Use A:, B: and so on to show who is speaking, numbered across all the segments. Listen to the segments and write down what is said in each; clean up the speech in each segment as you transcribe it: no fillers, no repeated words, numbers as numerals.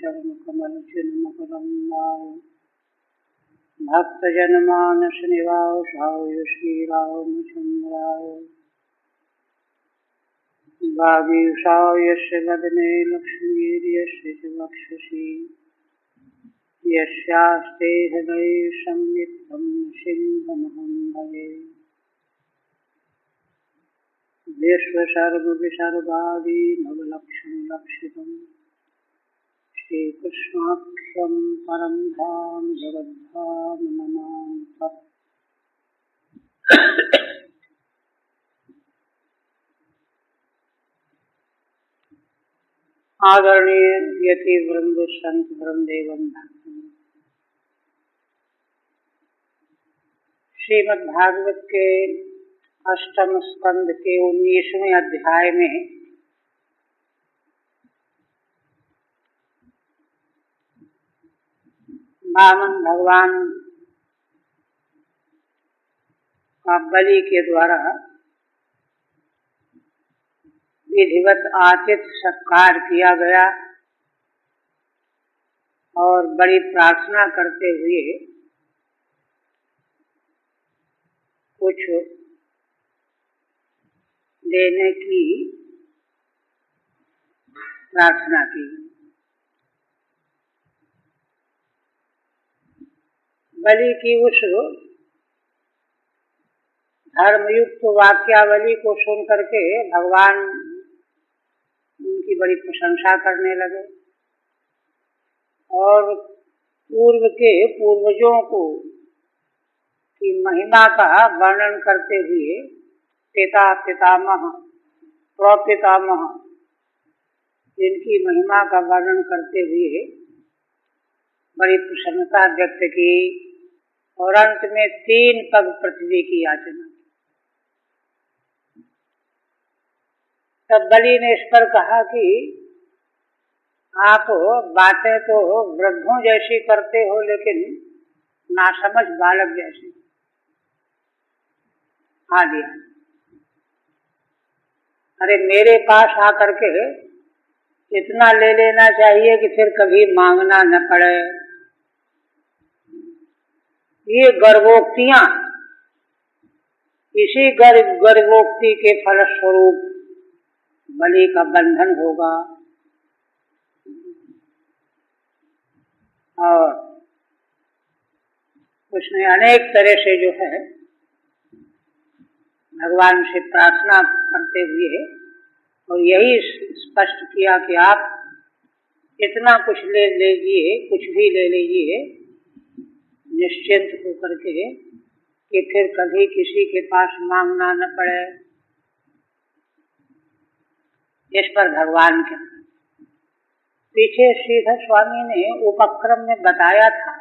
A: चरण कमल चिन्ह मकरंदाय भक्तजन मानस निवासाय श्रीरामचंद्राय वागीशाय यस्य वदने लक्ष्मीर्यस्य च वक्षसि यस्यास्ते हृदये संनिधं सिंहमहं भजे। विश्वसर्गविसर्गादि नवलक्षणलक्षितम् श्रीकृष्णाख्यं परं धाम जगद्धाम नमामि तत्। आदरणीय यति वृंद संत वृंदेवन भक्तों, श्रीमद् भागवत के अष्टम स्कंद के 19वें अध्याय में वामन भगवान का बलि के द्वारा विधिवत आतिथ्य सत्कार किया गया और बड़ी प्रार्थना करते हुए कुछ लेने की प्रार्थना की। बलि की उस धर्मयुक्त वाक्यावली को सुन करके भगवान उनकी बड़ी प्रशंसा करने लगे और पूर्व के पूर्वजों को की महिमा का वर्णन करते हुए पिता पितामह प्रपितामह इनकी महिमा का वर्णन करते हुए बड़ी प्रसन्नता व्यक्त की और अंत में 3 पग पृथ्वी की याचना। तब बलि ने इस पर कहा कि आप बातें तो वृद्धों जैसी करते हो लेकिन नासमझ बालक जैसी। हाँ जी, अरे मेरे पास आकर के इतना ले लेना चाहिए कि फिर कभी मांगना न पड़े। ये गर्भोक्तियां, इसी गर्भोक्ति के फलस्वरूप बलि का बंधन होगा और उसने अनेक तरह से जो है भगवान से प्रार्थना करते हुए और यही स्पष्ट किया कि आप इतना कुछ ले लीजिए, कुछ भी ले लीजिए निश्चिंत होकर के कि फिर कभी किसी के पास मांगना न पड़े। इस पर भगवान के पीछे श्रीधर स्वामी ने उपक्रम में बताया था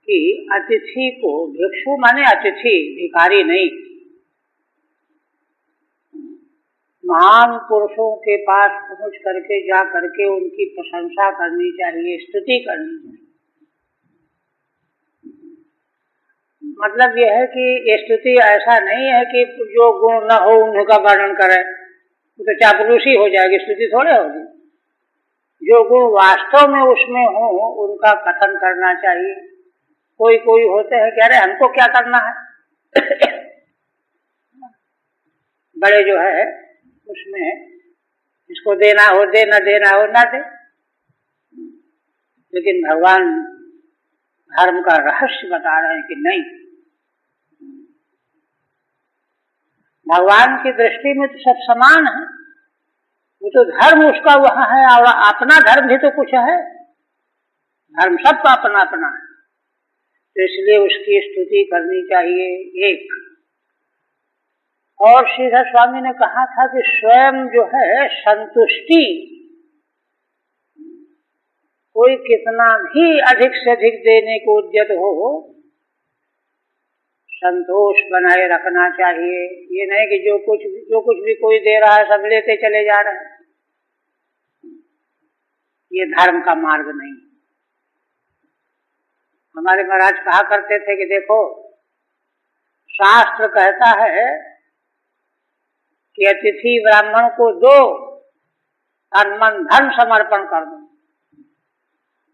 A: कि अतिथि को, भिक्षु माने अतिथि, भिखारी नहीं, महान पुरुषों के पास पहुंच करके जा करके उनकी प्रशंसा करनी चाहिए, स्तुति करनी चाहिए। मतलब यह है कि स्तुति ऐसा नहीं है कि जो गुण न हो उनका वर्णन करे, तो चापलूसी हो जाएगी, स्तुति थोड़े होगी। जो गुण वास्तव में उसमें हो उनका कथन करना चाहिए। कोई कोई होते हैं कि अरे हमको क्या करना है बड़े जो है उसमें इसको देना हो दे, न देना हो न दे। लेकिन भगवान धर्म का रहस्य बता रहे हैं कि नहीं, भगवान की दृष्टि में तो सब समान है। वो तो धर्म उसका वहां है और अपना धर्म भी तो कुछ है। धर्म सबका अपना अपना है, तो इसलिए उसकी स्तुति करनी चाहिए। एक और श्रीधर स्वामी ने कहा था कि स्वयं जो है संतुष्टि, कोई कितना भी अधिक से अधिक देने को उद्यत हो, संतोष बनाए रखना चाहिए। ये नहीं कि जो कुछ भी कोई दे रहा है सब लेते चले जा रहे हैं, ये धर्म का मार्ग नहीं। हमारे महाराज कहा करते थे कि देखो, शास्त्र कहता है कि अतिथि ब्राह्मण को दो तन मन धन समर्पण कर दो।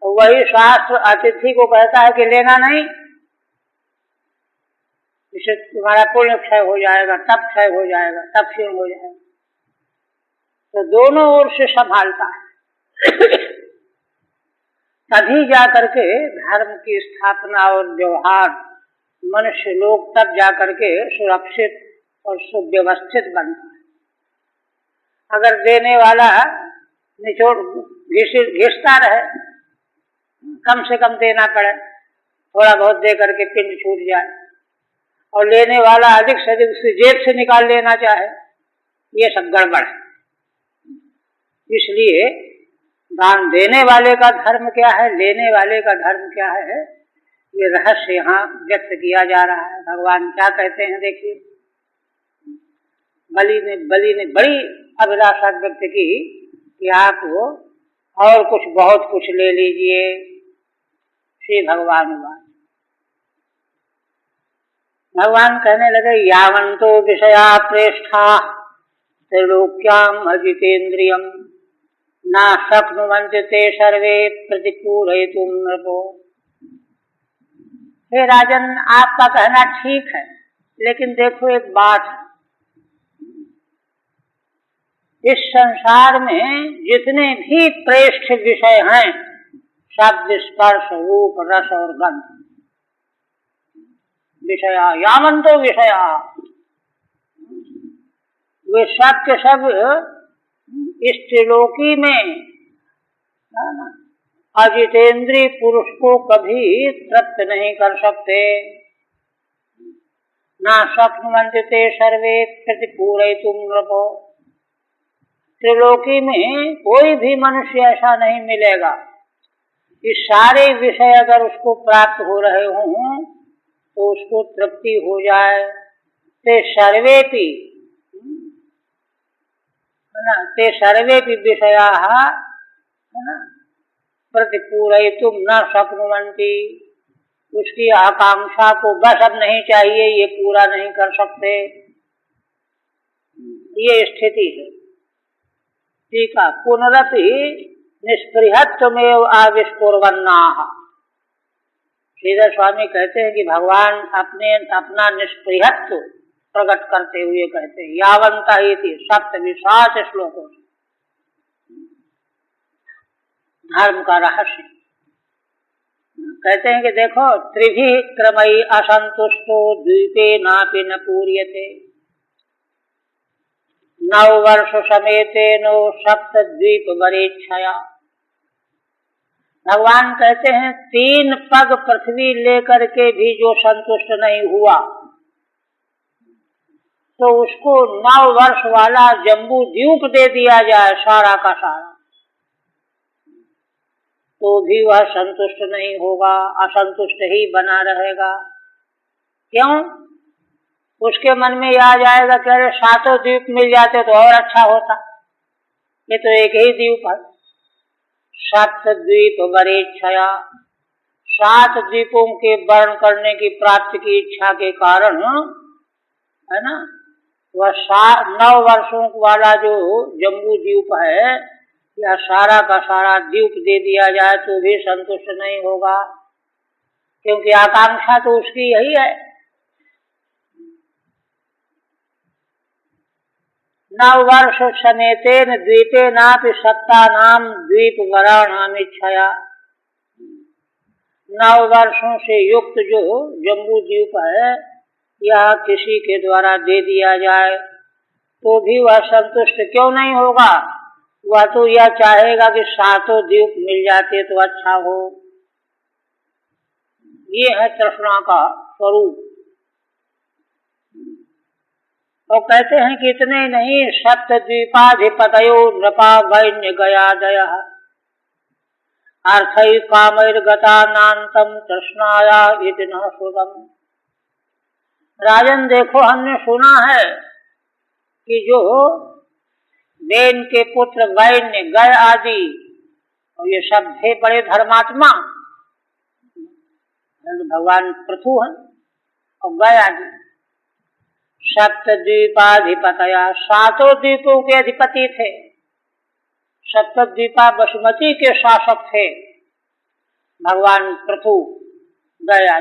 A: तो वही शास्त्र अतिथि को कहता है कि लेना नहीं, इससे तुम्हारा पुण्य क्षय हो जाएगा, तप क्षय हो जाएगा, तप क्षीण हो जाएगा। तो दोनों ओर से संभालता है। तभी जाकर के धर्म की स्थापना और व्यवहार मनुष्य लोग तब जाकर के सुरक्षित और सुव्यवस्थित बनता है। अगर देने वाला निचोड़ घिसता रहे, कम से कम देना पड़े, थोड़ा बहुत दे करके पिंड छूट जाए, और लेने वाला अधिक से अधिक उसकी जेब से निकाल लेना चाहे, ये सब गड़बड़ है। इसलिए दान देने वाले का धर्म क्या है, लेने वाले का धर्म क्या है, ये रहस्य यहाँ व्यक्त किया जा रहा है। भगवान क्या कहते हैं देखिए, बलि ने बड़ी अभिलाषा व्यक्त की कि आप और कुछ बहुत कुछ ले लीजिए। श्री भगवान कहने लगे, यावंतो विषया प्रेष्ठा त्रिलोक्याम अजितेन्द्रियम ना शक्नुवन्ति ते सर्वे प्रतिपूरयितुं नृपो। हे राजन, आपका कहना ठीक है, लेकिन देखो एक बात, इस संसार में जितने भी प्रेष्ठ विषय हैं, शब्द स्पर्श रूप रस और गंध, विषया यावंतो विषया, वे सब के सब इस त्रिलोकी में अजितेंद्रीय पुरुष को कभी तृप्त नहीं कर सकते। ना शक्नुवन्ति ते सर्वे प्रतिपूरयितुं नृपो। त्रिलोकी में कोई भी मनुष्य ऐसा नहीं मिलेगा कि सारे विषय अगर उसको प्राप्त हो रहे हों तो उसको तृप्ति हो जाए। ते सर्वेपि ते सर्वेपि विषयाः प्रतिपूरयितुं न शक्नुवन्ति। उसकी आकांक्षा को बस अब नहीं चाहिए, ये पूरा नहीं कर सकते, ये स्थिति है। ठीक है। पुनरपि निष्पृहत्वमेव आविष्कुर्वन्नाः। श्रीधर स्वामी कहते हैं कि भगवान अपना निष्पृहत्व प्रकट करते हुए कहते हैं, यावंता इति 27 श्लोकों से धर्म का रहस्य कहते हैं कि देखो, त्रिभि क्रमई असंतुष्टो द्वीपे नापि न पूर्यते 9 वर्ष समेतेनो सप्तद्वीप वरेच्छया। भगवान कहते हैं 3 पग पृथ्वी लेकर के भी जो संतुष्ट नहीं हुआ तो उसको 9 वर्ष वाला जम्बू द्वीप दे दिया जाए सारा का सारा, तो भी वह संतुष्ट नहीं होगा, असंतुष्ट ही बना रहेगा। क्यों? उसके मन में आ जाएगा कि अरे 7 द्वीप मिल जाते तो और अच्छा होता, ये तो एक ही द्वीप है। 7 द्वीप वरेच्छया, 7 द्वीपों के वर्ण करने की प्राप्ति की इच्छा के कारण, है ना, वह 9 वर्षों वाला जो जम्बू द्वीप है या सारा का सारा द्वीप दे दिया जाए तो भी संतुष्ट नहीं होगा, क्योंकि आकांक्षा तो उसकी यही है। 9 वर्ष समेतेन द्वीपेनापि सप्तानाम द्वीप वराणामिच्छया। 9 वर्षों से युक्त जो जम्बू द्वीप है यह किसी के द्वारा दे दिया जाए तो भी वह संतुष्ट क्यों नहीं होगा? वह तो यह चाहेगा कि 7 द्वीप मिल जाते तो अच्छा हो। ये है तृष्णा का स्वरूप। और कहते हैं कि इतने नहीं, सप्तद्वीपाधिपतयो नृपा वैन्य गयादयः अर्थै कामैर्गता नान्तं तृष्णाया इति न श्रुतम्। राजन देखो, हमने सुना है कि जो वेन के पुत्र वैन्य, गय आदि, और ये सब थे बड़े धर्मात्मा, भगवान पृथु हैं और गय आदि, सप्तद्वीपाधिपतया 7 द्वीपों के अधिपति थे। सप्तद्वीपा बसुमती के शासक थे भगवान पृथु दया,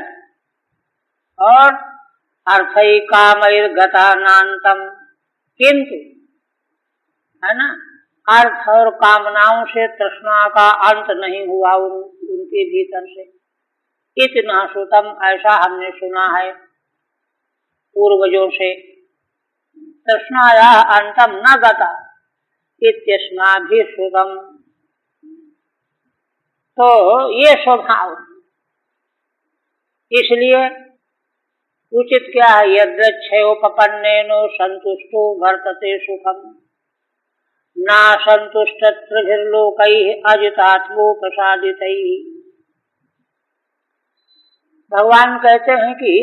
A: और अर्थई कामैर गतानांतम, किंतु है ना, अर्थ और कामनाओं से तृष्णा का अंत नहीं हुआ उनके भीतर से। इतना श्रुतम, ऐसा हमने सुना है पूर्वजों से। तृष्णाया अंतम न गता इत्यस्माभिश्रुतम। तो ये स्वभाव, इसलिए उचित क्या है, यद्रच्छयोपपन्नेनो संतुष्टो वर्तते सुखम, ना संतुष्टत्रिभिर्लोकैः अजितात्मोपसादितैः। भगवान कहते हैं कि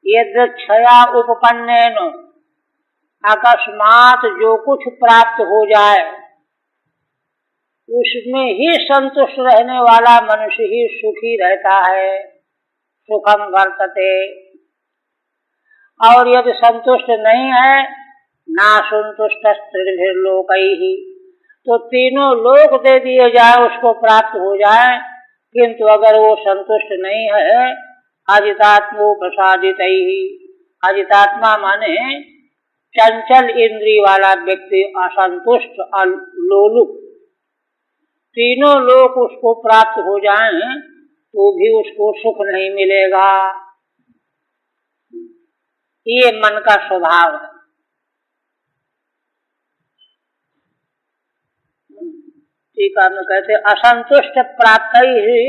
A: यद्रच्छया उपपन्नेनो, अकस्मात जो कुछ प्राप्त हो जाए उसमें ही संतुष्ट रहने वाला मनुष्य ही सुखी रहता है, सुखम वर्तते। और यदि संतुष्ट नहीं है, ना संतुष्ट त्रिभिर्लोकैः, तो तीनों लोक दे दिए जाए, उसको प्राप्त हो जाए, किंतु अगर वो संतुष्ट नहीं है, अजितात्मोपसादितैः, अजितात्मा माने चंचल इंद्रिय वाला व्यक्ति, असंतुष्ट लोलुप, तीनों लोग उसको प्राप्त हो जाएं तो भी उसको सुख नहीं मिलेगा। ये मन का स्वभाव है। टीका में कहते असंतुष्ट प्राप्त ही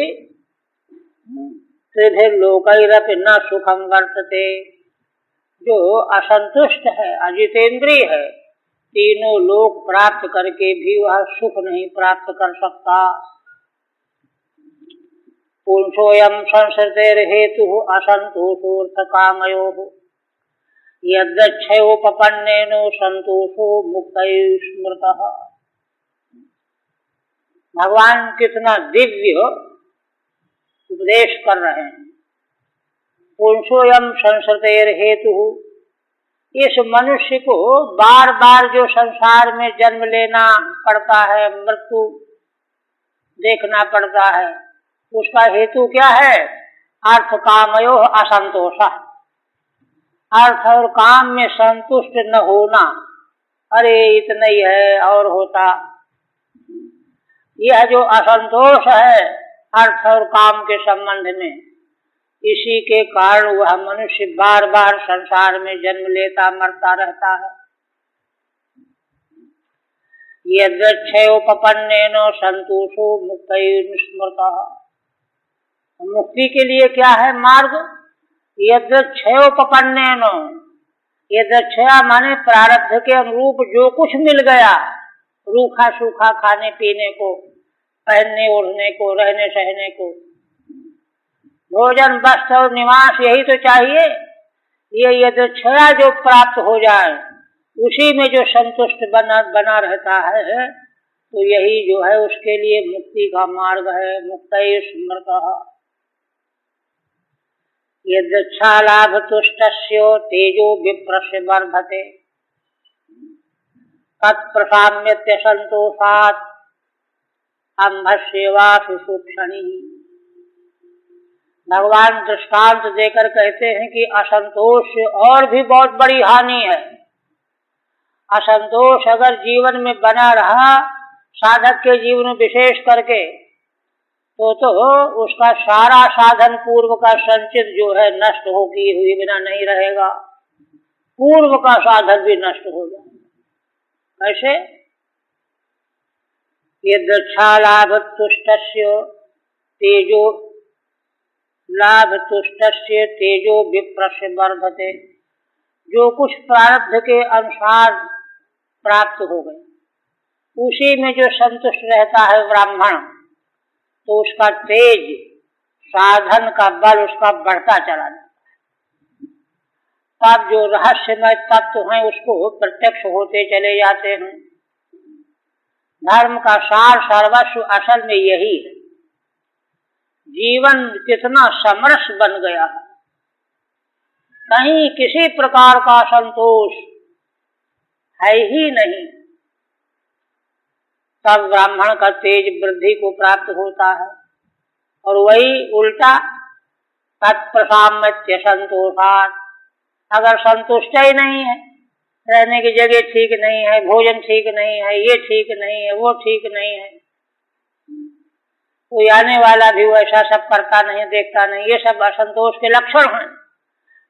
A: त्रिभिर्लोकैरपि न सुखम वर्तते। जो असंतुष्ट है, अजितेंद्रिय है, तीनों लोक प्राप्त करके भी वह सुख नहीं प्राप्त कर सकता। पुंसोऽयं संसृतेर्हेतुः असन्तोषोऽर्थकामयोः, यद्रच्छयोपपन्नेनो संतोषो मुक्तैः स्मृतः। भगवान कितना दिव्य उपदेश कर रहे हैं। पुंसोऽयं संसृतेर्हेतुः, इस मनुष्य को बार बार जो संसार में जन्म लेना पड़ता है, मृत्यु देखना पड़ता है, उसका हेतु क्या है? अर्थ कामयो असंतोष, अर्थ और काम में संतुष्ट न होना। अरे इतना ही है और होता, यह जो असंतोष है अर्थ और काम के संबंध में, इसी के कारण वह मनुष्य बार बार संसार में जन्म लेता मरता रहता है। यद्रच्छयोपपन्नेनो संतोषो मुक्तैः स्मृतः। मुक्ति के लिए क्या है मार्ग? यद्रच्छयोपपन्नेनो, यद्रच्छया माने प्रारब्ध के अनुरूप जो कुछ मिल गया, रूखा सूखा खाने पीने को, पहनने ओढ़ने को, रहने सहने को, भोजन वस्त्र और निवास, यही तो चाहिए। ये यद्रच्छया जो प्राप्त हो जाए, उसी में जो संतुष्ट बना रहता है, तो यही जो है उसके लिए मुक्ति का मार्ग है। मुक्तैः स्मृतः। यद्रच्छालाभ तुष्टस्य तेजो विप्रस्य वर्धते, तत्प्रसाम्यत्य संतोषात् अंभस्येवासु सूक्षणिः। भगवान दृष्टांत देकर कहते हैं कि असंतोष और भी बहुत बड़ी हानि है। असंतोष अगर जीवन में बना रहा, साधक के जीवन में विशेष करके, तो उसका सारा साधन पूर्व का संचित जो है नष्ट हो किए हुए बिना नहीं रहेगा, पूर्व का साधन भी नष्ट हो जाएगा। कैसे? यद्रच्छालाभ तुष्टस्य तेजो, लाभ तुष्टस्य तेजो विप्रस्य वर्धते। जो कुछ प्रारब्ध के अनुसार प्राप्त हो गए, उसी में जो संतुष्ट रहता है ब्राह्मण, तो उसका तेज, साधन का बल उसका बढ़ता चला जाता है। तब जो रहस्यमय तत्व हैं उसको प्रत्यक्ष होते चले जाते हैं। धर्म का सार सर्वस्व असल में यही है। जीवन कितना समरस बन गया है, कहीं किसी प्रकार का संतोष है ही नहीं। तब ब्राह्मण का तेज वृद्धि को प्राप्त होता है। और वही उल्टा तत्प्रसाम्य संतोषात्, अगर संतुष्ट ही नहीं है, रहने की जगह ठीक नहीं है, भोजन ठीक नहीं है, ये ठीक नहीं है, वो ठीक नहीं है, कोई आने वाला भी वैसा सब करता नहीं, देखता नहीं, ये सब असंतोष के लक्षण हैं।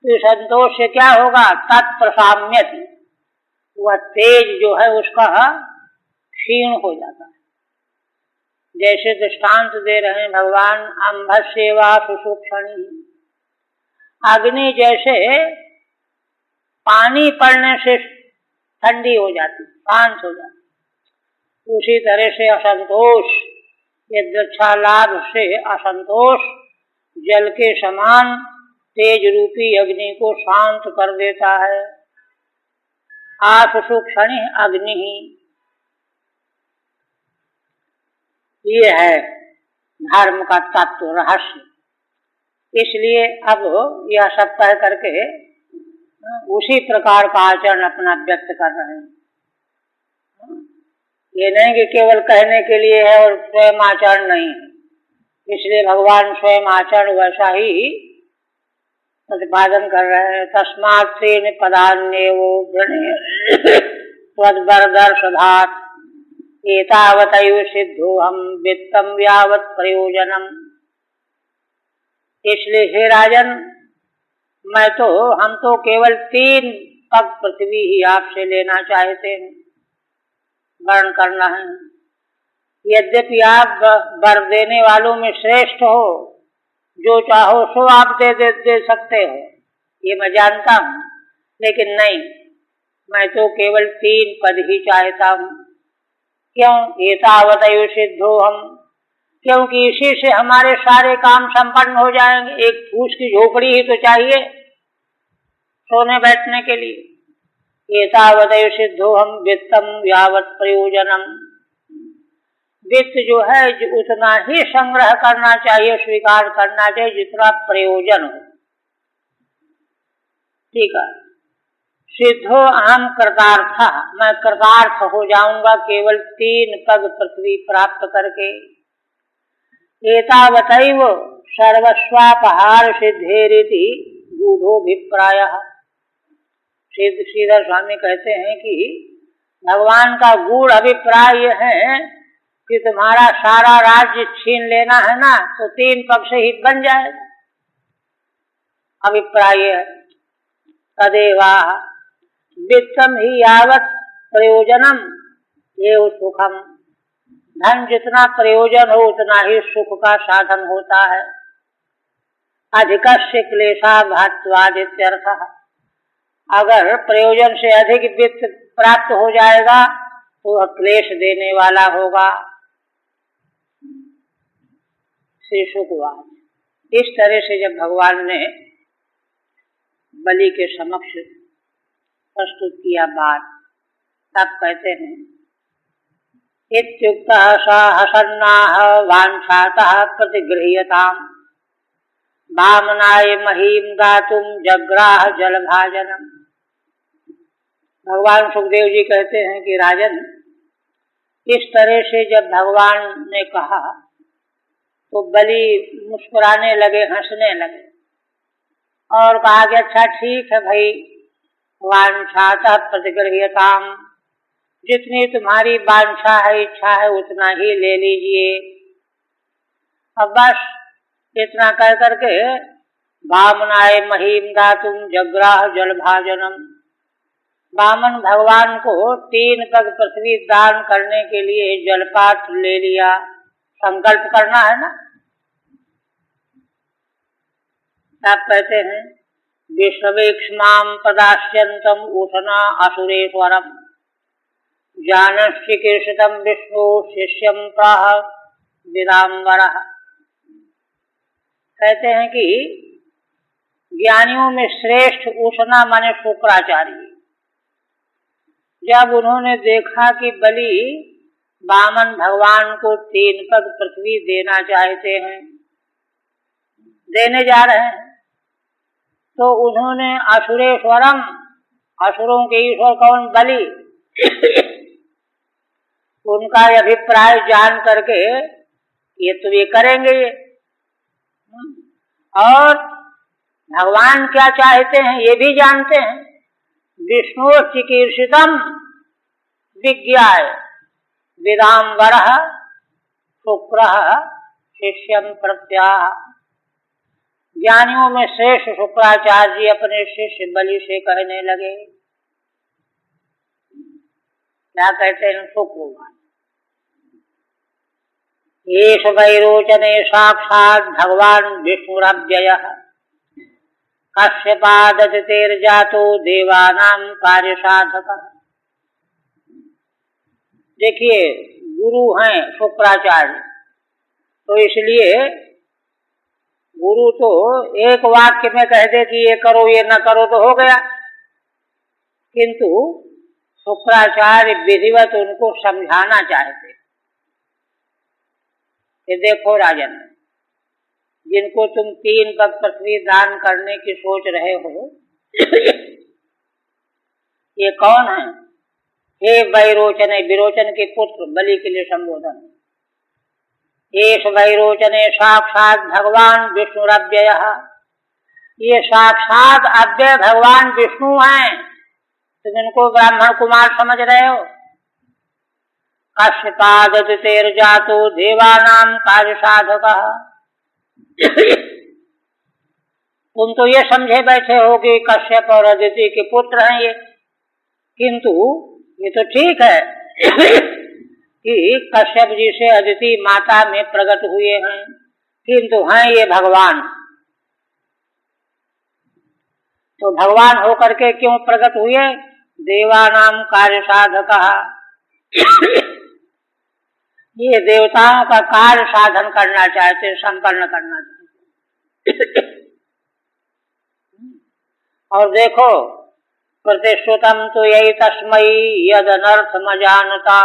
A: तो संतोष से क्या होगा? तत्प्रसाम्यत, वह तेज जो है उसका क्षीण हो जाता है। जैसे दृष्टांत दे रहे हैं भगवान, अंभस्येवा सुसूक्षणी, अग्नि जैसे पानी पड़ने से ठंडी हो जाती, शांत हो जाती, उसी तरह से असंतोष, यदृच्छालाभ से असंतोष जल के समान तेज रूपी अग्नि को शांत कर देता है। आसुक्षणि अग्नि ही, ये है धर्म का तत्व, रहस्य। इसलिए अब यह सब कह करके उसी प्रकार का आचरण अपना व्यक्त कर रहे हैं। ये नहीं कि केवल कहने के लिए है और स्वयं आचरण नहीं है। इसलिए भगवान स्वयं आचरण वैसा ही प्रतिपादन कर रहे हैं। तस्मात् त्रीणि पदान्येवो वृणे त्वद्वरदर्शधात् एतावतैव सिद्धोऽहं वित्तं यावत् प्रयोजनम्। इसलिए हे राजन, हम तो केवल 3 पग पृथ्वी ही आपसे लेना चाहते हैं, वर्ण करना है। यद्यपि आप वर देने वालों में श्रेष्ठ हो, जो चाहो सो आप दे सकते हो, ये मैं जानता हूँ, लेकिन नहीं, मैं तो केवल 3 पद ही चाहता हूँ। क्यों? एतावतैव सिद्धोऽहं, क्योंकि इसी से हमारे सारे काम संपन्न हो जाएंगे। एक फूस की झोपड़ी ही तो चाहिए सोने बैठने के लिए। एतावतैव सिद्धोऽहं वित्तं यावत् प्रयोजनम्, वित्त जो है उतना ही संग्रह करना चाहिए, स्वीकार करना चाहिए जितना प्रयोजन हो। ठीक है। सिद्धो अहम कृतार्थ, मैं कृतार्थ हो जाऊंगा केवल 3 पग पृथ्वी प्राप्त करके। एतावतैव सर्वस्वापहार सिद्धेरिति गूढ़ोभिप्रायः। श्रीधर स्वामी कहते हैं कि भगवान का गूढ़ अभिप्राय है कि तुम्हारा सारा राज्य छीन लेना है ना, तो 3 पग से ही बन जाएगा, अभिप्राय है। तदेवा वित्तम ही यावत् प्रयोजनम एव सुखम, धन जितना प्रयोजन हो उतना ही सुख का साधन होता है। अधिकस्य क्लेशाघात्वादित्यर्थः, अगर प्रयोजन से अधिक वित्त प्राप्त हो जाएगा तो वह क्लेश देने वाला होगा। श्री शुकवाद। इस तरह से जब भगवान ने बलि के समक्ष प्रस्तुत किया बात, तब कहते हैं इत्युक्तः स हसन्नाह वाञ्छातः प्रतिगृह्यताम् वामनाय महीम दातुम जग्राह जलभाजनम। भगवान सुखदेव जी कहते हैं कि राजन, इस तरह से जब भगवान ने कहा तो बलि मुस्कुराने लगे, हंसने लगे और कहा कि अच्छा ठीक है भाई, वांछातः प्रतिगृह्यताम्, जितनी तुम्हारी वांछा है, इच्छा है, उतना ही ले लीजिए। अब बस इतना कह करके वामनाय महीम दातुम जग्राह जलभाजनम, वामन भगवान को 3 पग पृथ्वी दान करने के लिए जलपात ले लिया। संकल्प करना है ना। आप कहते हैं विश्ववेक्ष्मां पदास्यन्तम उठना असुरेश्वरम जानश्चिकीर्षितम विष्णु शिष्यम प्राह विदाम्बरः। कहते हैं कि ज्ञानियों में श्रेष्ठ उष्णा माने शुक्राचार्य, जब उन्होंने देखा कि बलि वामन भगवान को 3 पग पृथ्वी देना चाहते हैं, देने जा रहे हैं, तो उन्होंने असुरेश्वरम, असुरों के ईश्वर कौन? बलि, उनका अभिप्राय जान करके ये तो ये करेंगे ये। और भगवान क्या चाहते हैं ये भी जानते हैं। विष्णु चिकीर्षितम विज्ञाय विदाम्बरः शुक्रः शिष्यं प्रत्याह। ज्ञानियों में श्रेष्ठ शुक्राचार्य जी अपने शिष्य बलि से कहने लगे, क्या कहते हैं शुक्रवान, एष वैरोचने साक्षात् भगवान विष्णुरव्ययः कश्यपादतिर्जातो देवानां कार्य साधकः। देखिए गुरु हैं शुक्राचार्य, तो इसलिए गुरु तो एक वाक्य में कह दे कि ये करो ये न करो तो हो गया, किंतु शुक्राचार्य विधिवत उनको समझाना चाहते कि देखो राजन, जिनको तुम 3 पग पृथ्वी दान करने की सोच रहे हो ये कौन है? हे वैरोचने, विरोचन के पुत्र बलि के लिए संबोधन। एष वैरोचने साक्षात भगवान विष्णुरव्ययः, ये साक्षात अव्यय भगवान विष्णु हैं, तुम इनको ब्राह्मण कुमार समझ रहे हो। कश्यपादतिर्जातो देवानां कार्य साधकः, तुम तो ये समझे बैठे हो कि कश्यप और अदिति के पुत्र हैं ये, किंतु ये तो ठीक है कि कश्यप जी से अदिति माता में प्रकट हुए हैं, किंतु हैं ये भगवान। तो भगवान होकर के क्यों प्रकट हुए? देवानां कार्य साधकः, ये देवताओं का कार्य साधन करना चाहते, संपन्न करना चाहते। और देखो प्रतिश्रुतम तो यही तस्मै यद अनर्थमजानता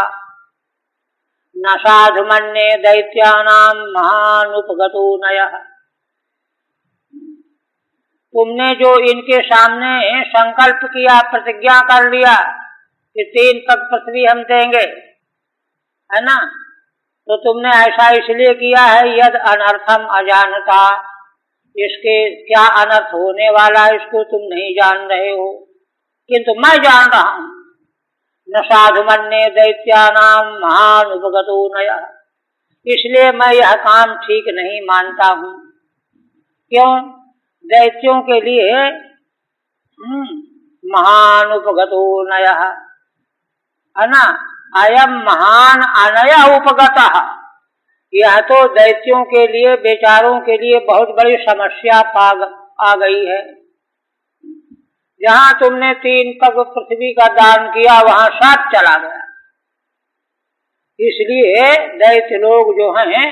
A: न साधु मन्ये दैत्यानां महानुपगतो नयः। तुमने जो इनके सामने संकल्प किया, प्रतिज्ञा कर लिया कि 3 पग पृथ्वी हम देंगे, है ना, तो तुमने ऐसा इसलिए किया है यद अनर्थम अजानता, इसके क्या अनर्थ होने वाला है इसको तुम नहीं जान रहे हो, किंतु मैं जान रहा हूं। न साधु मन्ये दैत्यानां महानुपगतो नयः, इसलिए मैं यह काम ठीक नहीं मानता हूं। क्यों? दैत्यों के लिए महानुपगतो नयः, है ना, अयम महान अनय उपगतः, यह तो दैत्यों के लिए, बेचारों के लिए बहुत बड़ी समस्या आ गई है। जहां तुमने 3 पग पृथ्वी का दान किया वहां सब चला गया, इसलिए दैत्य लोग जो हैं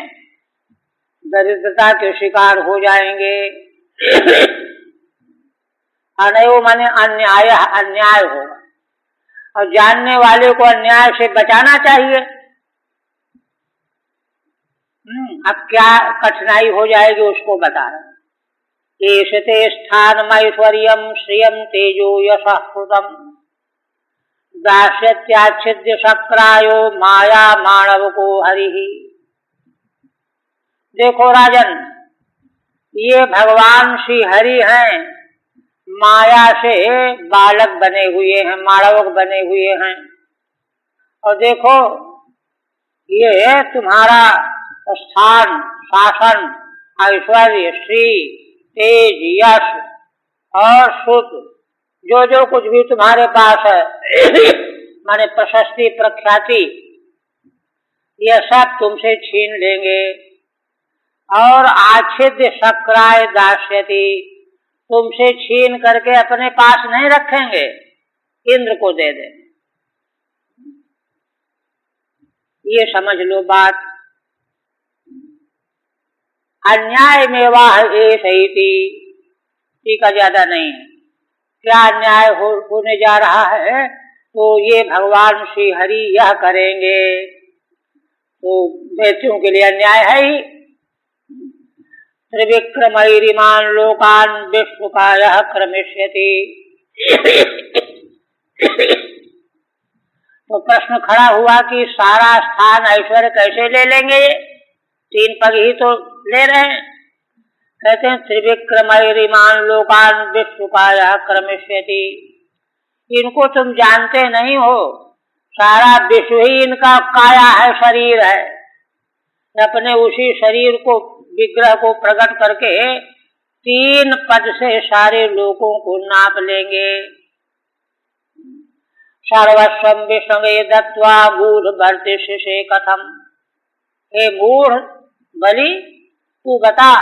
A: दरिद्रता के शिकार हो जाएंगे। अनयो माने अन्याय, अन्याय होगा, और जानने वाले को अन्याय से बचाना चाहिए। अब क्या कठिनाई हो जाएगी उसको बता रहे। एषते स्थानमैश्वर्यं श्रियं तेजो यशः कृतं दास्यत्याच्छिद्य शक्रायो माया माणवको हरिः। देखो राजन, ये भगवान श्री हरि हैं, माया से बालक बने हुए हैं, माणवक बने हुए हैं। और देखो ये तुम्हारा स्थान, शासन, ऐश्वर्य, श्री, तेज, यश और सुख, जो जो कुछ भी तुम्हारे पास है माने प्रशस्ति, प्रख्याति, यह सब तुमसे छीन लेंगे। और आच्छिद्य शक्राय दास्यति, तुमसे छीन करके अपने पास नहीं रखेंगे, इंद्र को दे देंगे। ये समझ लो बात। अन्याय में वाह ऐसी, ठीक है, ज्यादा नहीं है। क्या अन्याय होने जा रहा है? तो ये भगवान श्री हरि यह करेंगे, तो दैत्यों के लिए अन्याय है ही। त्रिविक्रमैरिमान लोकान विष्णुकायः क्रमिष्यति। तो प्रश्न खड़ा हुआ कि सारा स्थान ऐश्वर्य कैसे ले लेंगे, ये 3 पग ही तो ले रहे हैं। कहते हैं त्रिविक्रमैरिमान लोकान विश्वकाया क्रमिष्यति। इनको तुम जानते नहीं हो, सारा विश्व ही इनका काया है, शरीर है। अपने उसी शरीर को, विग्रह को प्रकट करके 3 पद से सारे लोगों को नाप लेंगे। सर्वस्वं विष्णवे दत्वा मूढ़ वर्तिष्यसे कथम। हे मूढ़ बलि, तू बता,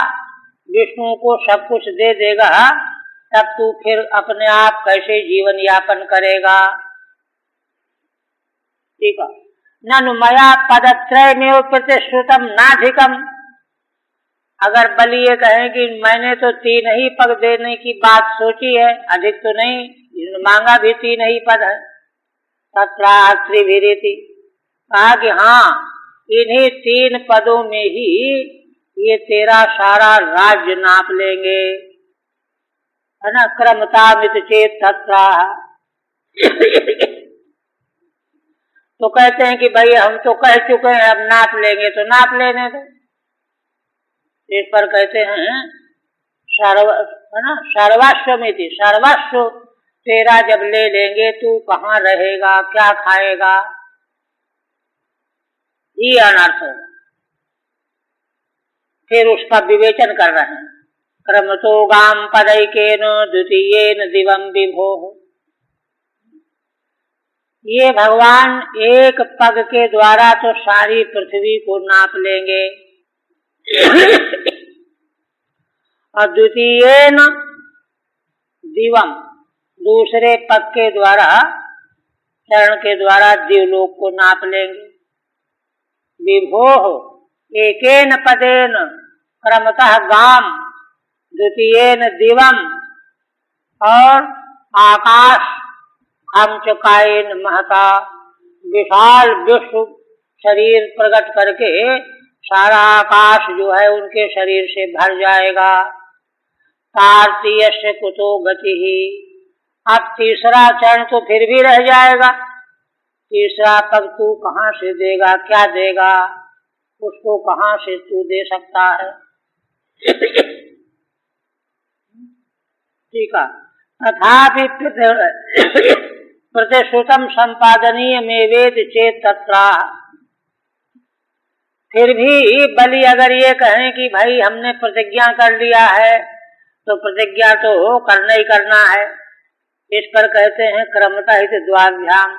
A: विष्णु को सब कुछ दे देगा तब तू फिर अपने आप कैसे जीवन यापन करेगा। ठीक है। ननु मया पदत्रयमेव प्रतिश्रुतम नाधिकम। अगर बलि ये कहें कि मैंने तो 3 ही पग देने की बात सोची है, अधिक तो नहीं, मांगा भी 3 ही पद है। तत्रात्रिभिरीति, कहा कि हाँ, इन्हीं 3 पदों में ही ये तेरा सारा राज्य नाप लेंगे, है ना। क्रमतामित चेत तत्रा। तो कहते हैं कि भाई हम तो कह चुके हैं, अब नाप लेंगे तो नाप लेने दो। इस पर कहते हैं सर्वस्वमिति, सर्वस्व तेरा जब ले लेंगे तू कहाँ रहेगा, क्या खाएगा, ये अनर्थ होगा। फिर उसका विवेचन कर रहे हैं। क्रमतो गाम पदैकेन द्वितीयेन दिवम विभोः। ये भगवान एक पग के द्वारा तो सारी पृथ्वी को नाप लेंगे और द्वितीयेन दिवम, दूसरे पग के द्वारा, चरण के द्वारा दिवलोक को नाप लेंगे। विभोः एकेन पदेन क्रमतः गाम द्वितीयेन दिवम, और आकाश खमचकायेन महता, विशाल विश्व शरीर प्रकट करके सारा आकाश जो है उनके शरीर से भर जाएगा। तारतीयस्य कुतो गतिः। अब तीसरा चरण तो फिर भी रह जाएगा, तीसरा पग तू कहाँ से देगा, क्या देगा, उसको कहाँ से तू दे सकता है। ठीक है। तथापि प्रतिश्रुतम संपादनीय में वेद चेत तत्रा। फिर भी बलि अगर ये कहें कि भाई हमने प्रतिज्ञा कर लिया है तो प्रतिज्ञा तो करना ही करना है। इस पर कहते हैं क्रमतः हित द्वाभ्याम,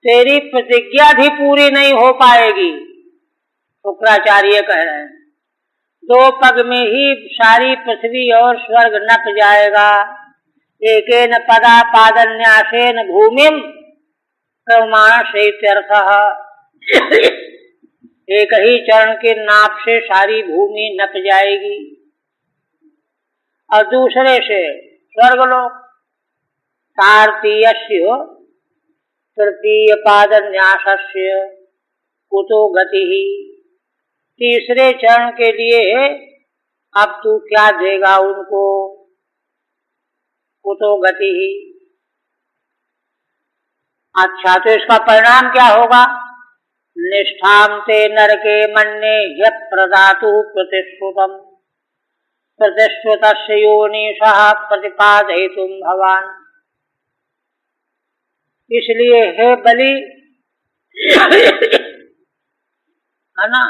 A: तेरी प्रतिज्ञा भी पूरी नहीं हो पाएगी। शुक्राचार्य कह रहे हैं 2 पग में ही सारी पृथ्वी और स्वर्ग नप जाएगा। एकेन पदा पादन्यासेन भूमिम प्रमाणसेत्यर्थः। एक ही चरण के नाप से सारी भूमि नप जाएगी और दूसरे से स्वर्गलोक। तारतीयस्य तृतीय पादन्यासस्य कुतो गतिः। तीसरे चरण के लिए अब तू क्या देगा उनको, कुतो गतिः। अच्छा, तो इसका परिणाम क्या होगा। निष्ठाम ते नरके मन्ये ह्यः प्रदातुः प्रतिश्रुतम् प्रतिश्रुतस्य योनिषः प्रतिपादयितुं भवान्। इसलिए हे बलि, है ना,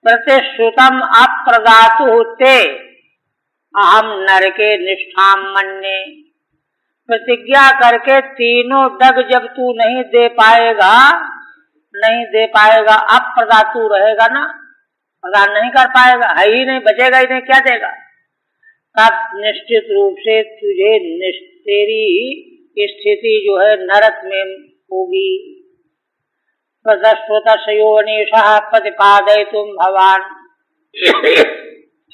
A: प्रतिश्रुतम अप्रदातुः ते अहम नरके निष्ठाम मन्ये। प्रतिज्ञा करके तीनों डग जब तू नहीं दे पाएगा, अप्रदातु रहेगा ना, प्रदान नहीं कर पाएगा, है ही नहीं, बचेगा ही नहीं, क्या देगा। तब निश्चित रूप से तुझे तेरी स्थिति जो है नरक में होगी। प्रदस्वतस्य योनिषः प्रतिपादयितुं भवान्।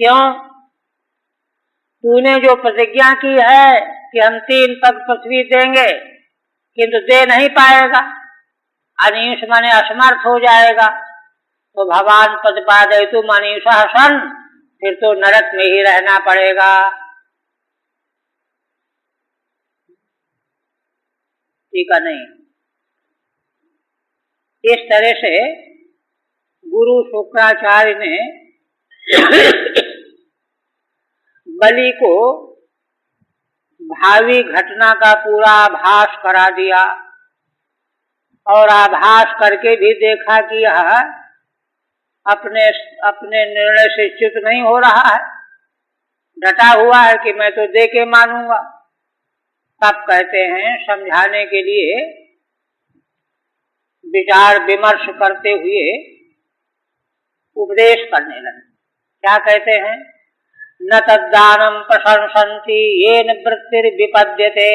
A: क्यों, तूने जो प्रतिज्ञा की है कि हम 3 पग पृथ्वी देंगे, किंतु दे नहीं पाएगा, अनीश माने असमर्थ हो जाएगा, तो भगवान प्रतिपादयितुम अनीशः सन, फिर तो नरक में ही रहना पड़ेगा। ठीक है नहीं, इस तरह से गुरु शुक्राचार्य ने बलि को भावी घटना का पूरा आभास करा दिया और आभास करके भी देखा कि यह अपने निर्णय से च्युत नहीं हो रहा है, डटा हुआ है कि मैं तो दे के मानूंगा। तब कहते हैं समझाने के लिए विचार विमर्श करते हुए उपदेश करने लगे। क्या कहते हैं? न तद्दानम प्रशंसन्ति येन वृत्तिर्विपद्यते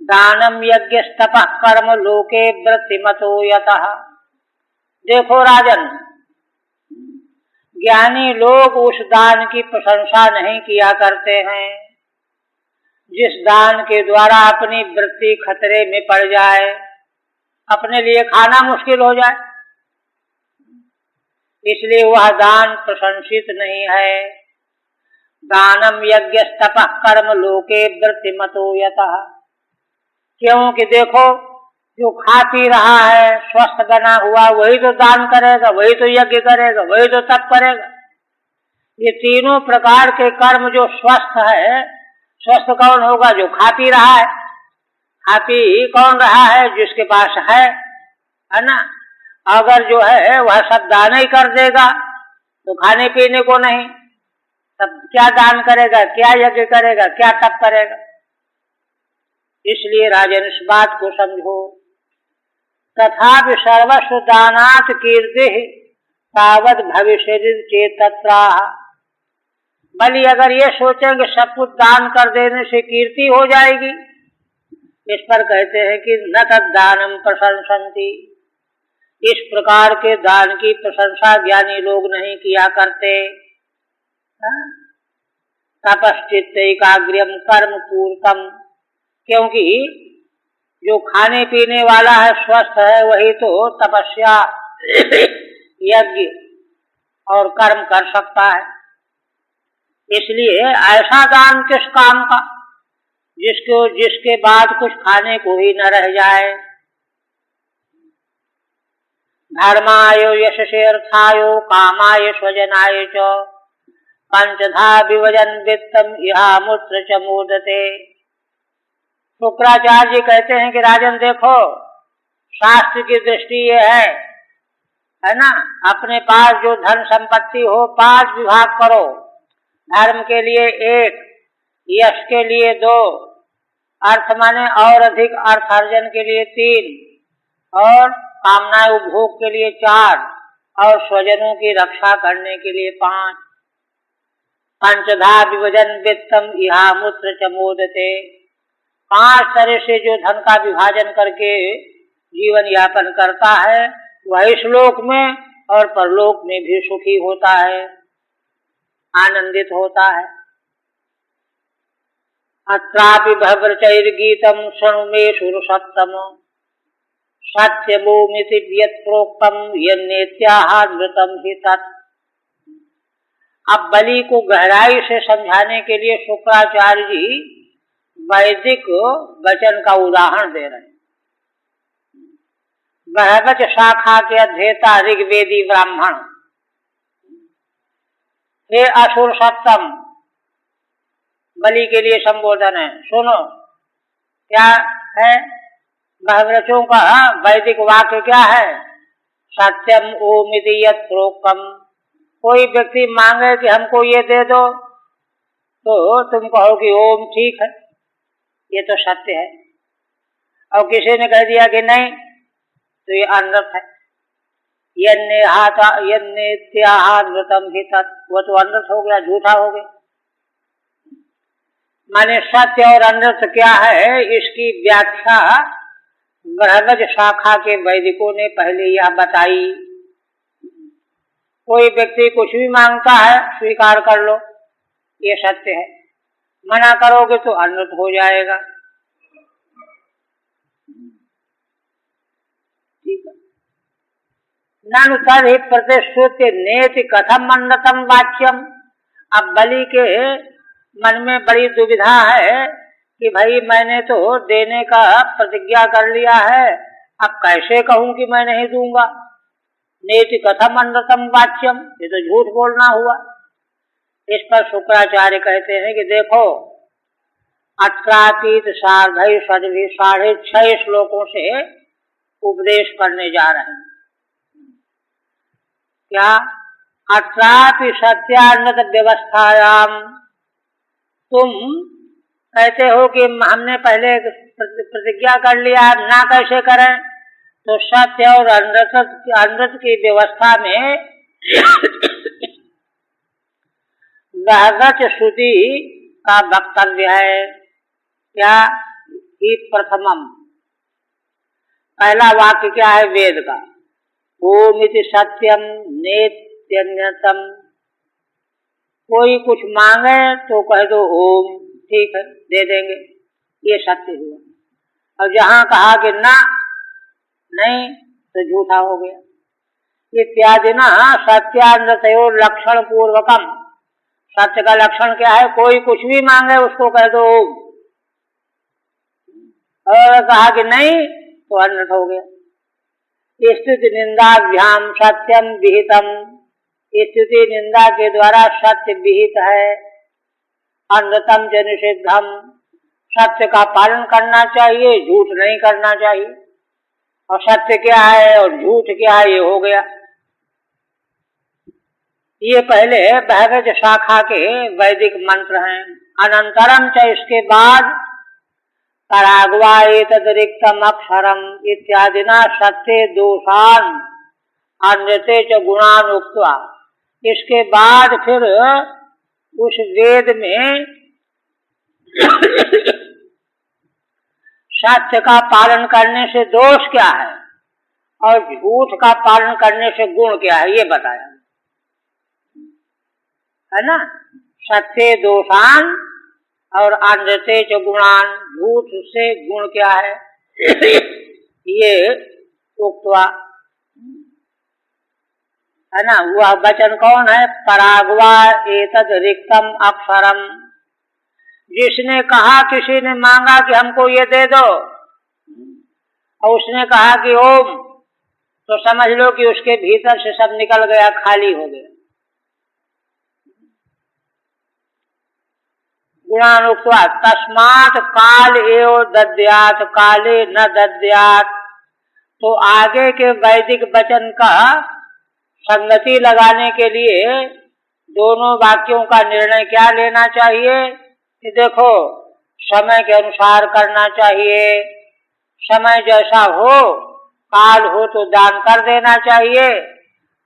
A: दानम यज्ञस्तपः कर्म लोके वृत्तिमतो यतः। देखो राजन, ज्ञानी लोग उस दान की प्रशंसा नहीं किया करते हैं जिस दान के द्वारा अपनी वृत्ति खतरे में पड़ जाए, अपने लिए खाना मुश्किल हो जाए, इसलिए वह दान प्रशंसित नहीं है। दानम यज्ञस्तपः कर्म लोके वृत्तिमतो यतः। क्योंकि देखो, जो खा पी रहा है, स्वस्थ बना हुआ, वही तो दान करेगा, वही तो यज्ञ करेगा, वही तो तप करेगा। ये तीनों प्रकार के कर्म जो स्वस्थ है, स्वस्थ कौन होगा? जो खा पी रहा है। खा पी कौन रहा है? जिसके पास है ना। अगर जो है वह सब दान ही कर देगा तो खाने पीने को नहीं, तब क्या दान करेगा, क्या यज्ञ करेगा, क्या तप करेगा? इसलिए राजन इस बात को समझो। तथापि सर्वस्व दानात् कीर्तिः तावत् भविष्यति चेतत्राः। बलि अगर ये सोचेंगे सब कुछ दान कर देने से कीर्ति हो जाएगी, इस पर कहते हैं कि न तद्दानम प्रशंसन्ति। इस प्रकार के दान की प्रशंसा ज्ञानी लोग नहीं किया करते। तपश्चित्त एकाग्र्यम कर्म पूर्तम। क्योंकि जो खाने पीने वाला है, स्वस्थ है, वही तो तपस्या यज्ञ और कर्म कर सकता है। इसलिए ऐसा दान किस काम का जिसके बाद कुछ खाने को ही न रह जाए। धर्माय यशसे अर्थायो कामाय स्वजनाय च पंचधा विभजन वित्तम इहामुत्र च मोदते। शुक्राचार्य जी कहते हैं कि राजन देखो, शास्त्र की दृष्टि ये है ना, अपने पास जो धन संपत्ति हो 5 विभाग करो। धर्म के लिए 1, यश के लिए 2, अर्थ माने और अधिक अर्थार्जन के लिए 3, और कामना उपभोग के लिए 4, और स्वजनों की रक्षा करने के लिए 5। पंचधा विभजन वित्तम इहामुत्र च मोदते। 5 तरह से जो धन का विभाजन करके जीवन यापन करता है, वह इस लोक में और परलोक में भी सुखी होता है, आनंदित होता है। अत्रापि भद्रचैर्गीतम शृणु मे सुरसत्तम सत्यमोमिति यत् प्रोक्तम यन्नेत्याहामृतम हि तत्। अब बलि को गहराई से समझाने के लिए शुक्राचार्य जी वैदिक वचन का उदाहरण दे रहे हैं। बृहस्पति शाखा के अध्येता ऋग्वेदी ब्राह्मण, हे असुर सत्तम, बलि के लिए संबोधन है। सुनो, क्या है बृहस्पतियों का वैदिक वाक्य क्या है? सत्यम ओमिति यत् प्रोक्तम। कोई व्यक्ति मांगे कि हमको ये दे दो, तो तुम कहो कि ओम ठीक है, ये तो सत्य है। और किसी ने कह दिया कि नहीं, तो ये अनर्थ है। यन्नेत्याहामृतम हि तत्, वो तो अनर्थ हो गया, झूठा हो गया। माने सत्य और अनर्थ क्या है, इसकी व्याख्या बृहस्पति शाखा के वैदिकों ने पहले यह बताई। कोई व्यक्ति कुछ भी मांगता है, स्वीकार कर लो, ये सत्य है। मना करोगे तो अनर्थ हो जाएगा। ठीक है। ननु तदहि प्रतिश्रुत्य नेति कथम अन्नतम वाच्यम। अब बलि के मन में बड़ी दुविधा है कि भाई मैंने तो देने का प्रतिज्ञा कर लिया है, अब कैसे कहूं कि मैं नहीं दूंगा? नेति कथम अनृतम वाच्यम, ये तो झूठ बोलना हुआ। इस पर शुक्राचार्य कहते हैं कि देखो, अत्रातीत सार्धई सदभी 6.5 श्लोकों से उपदेश करने जा रहे हैं। क्या? अत्रापि सत्यानृत व्यवस्थायाम, तुम कहते हो कि हमने पहले प्रतिज्ञा कर लिया, ना कैसे करें? तो सत्य और अनृत की व्यवस्था में वहगत श्रुति का वक्तव्य है। क्या? ही प्रथमम, पहला वाक्य क्या है वेद का? ओम इति सत्यम नेत्यन्यतम, कोई कुछ मांगे तो कह दो ओम, ठीक है दे देंगे, ये सत्य हुआ। और जहां कहा कि ना नहीं तो झूठा हो गया। इत्यादि ना सत्यानृतयोर लक्षण पूर्वकम, सत्य का लक्षण क्या है? कोई कुछ भी मांगे उसको कह दो ओम, और कहा कि नहीं तो अनृत हो गया। स्तुति निंदाभ्याम सत्यम विहितम, स्तुति निंदा के द्वारा सत्य विहित है। अनृतम च निषिद्धम, सत्य का पालन करना चाहिए, झूठ नहीं करना चाहिए। और सत्य क्या है और झूठ क्या है, ये हो गया। ये पहले बहगज शाखा के वैदिक मंत्र हैं। अनंतरम च, इसके बाद पराग्वा एतदरिक्तम अक्षरम इत्यादिना सत्य दोषान अनृते च गुणान उक्त्वा, इसके बाद फिर उस वेद में सत्य का पालन करने से दोष क्या है और झूठ का पालन करने से गुण क्या है, ये बताया है ना। सत्य दोषान और अनृते च गुणान, झूठ से गुण क्या है ये उक्त्वा, है ना। वह वचन कौन है? पराग्वा एतद रिक्तम अक्षरम, जिसने कहा, किसी ने मांगा कि हमको ये दे दो और उसने कहा कि ओम, तो समझ लो कि उसके भीतर से सब निकल गया, खाली हो गया। गुणानुक्त्वा तस्मात् काल एव दद्यात् काले न दद्यात्, तो आगे के वैदिक वचन का संगति लगाने के लिए दोनों वाक्यों का निर्णय क्या लेना चाहिए कि देखो, समय के अनुसार करना चाहिए, समय जैसा हो, काल हो तो दान कर देना चाहिए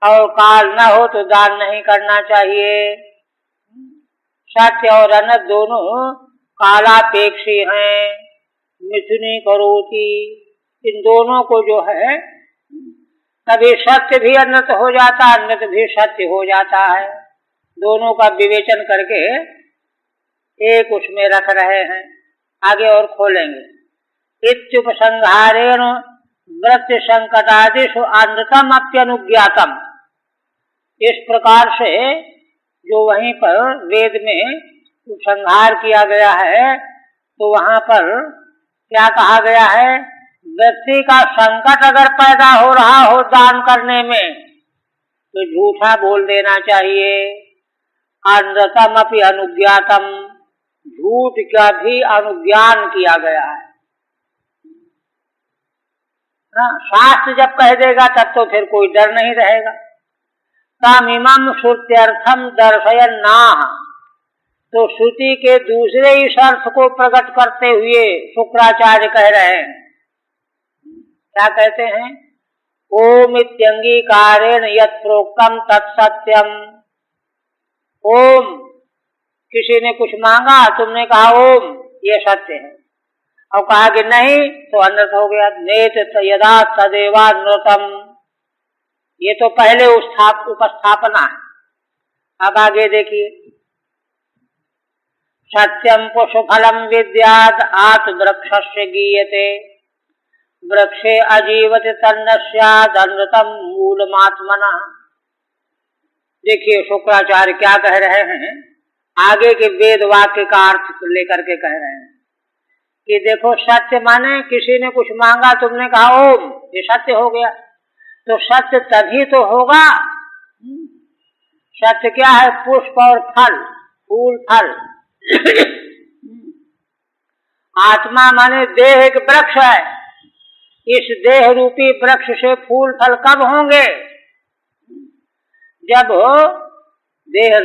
A: और काल न हो तो दान नहीं करना चाहिए। सत्य और अनृत दोनों कालापेक्षी हैं। मिथुनी करोति, इन दोनों को जो है कभी सत्य भी अनृत हो जाता, अनृत भी सत्य हो जाता है। दोनों का विवेचन करके एक उसमें रख रहे हैं। आगे और खोलेंगे। इत्युपसंहारेण वृत्ति संकटादिषु अनृतम अप्यनुज्ञातम, इस प्रकार से जो वहीं पर वेद में उपसंहार किया गया है, तो वहां पर क्या कहा गया है? व्यक्ति का संकट अगर पैदा हो रहा हो दान करने में तो झूठा बोल देना चाहिए। अनृतम अपि अनुज्ञातम, झूठ का भी अनुज्ञान किया गया है। शास्त्र जब कह देगा तब तो फिर कोई डर नहीं रहेगा। तामिमं श्रुत्यर्थम दर्शयन्नाह, तो श्रुति के दूसरे इस अर्थ को प्रकट करते हुए शुक्राचार्य कह रहे हैं। क्या कहते हैं? ओम इत्यंगीकारेण यत् प्रोक्तम तत्सत्यम। ओम, किसी ने कुछ मांगा, तुमने कहा ओम, ये सत्य है, और कहा कि नहीं तो अनृत हो गया। नेत यदा तदेवानृतम, ये तो पहले उपस्थापना है। अब आगे देखिए। सत्यम पुष्पफलम विद्यात् आत् वृक्षस्य गीयते, वृक्षे अजीवति तन्न स्याद् अनृतम मूलमात्मनः। देखिए शुक्राचार्य क्या कह रहे हैं, आगे के वेद वाक्य का अर्थ लेकर के कह रहे हैं कि देखो सत्य माने किसी ने कुछ मांगा, तुमने कहा ओम, ये सत्य हो गया। तो सत्य तभी तो होगा। सत्य क्या है? पुष्प और फल, फूल फल। आत्मा माने देह एक वृक्ष है। इस देह रूपी वृक्ष से फूल फल कब होंगे? जब देह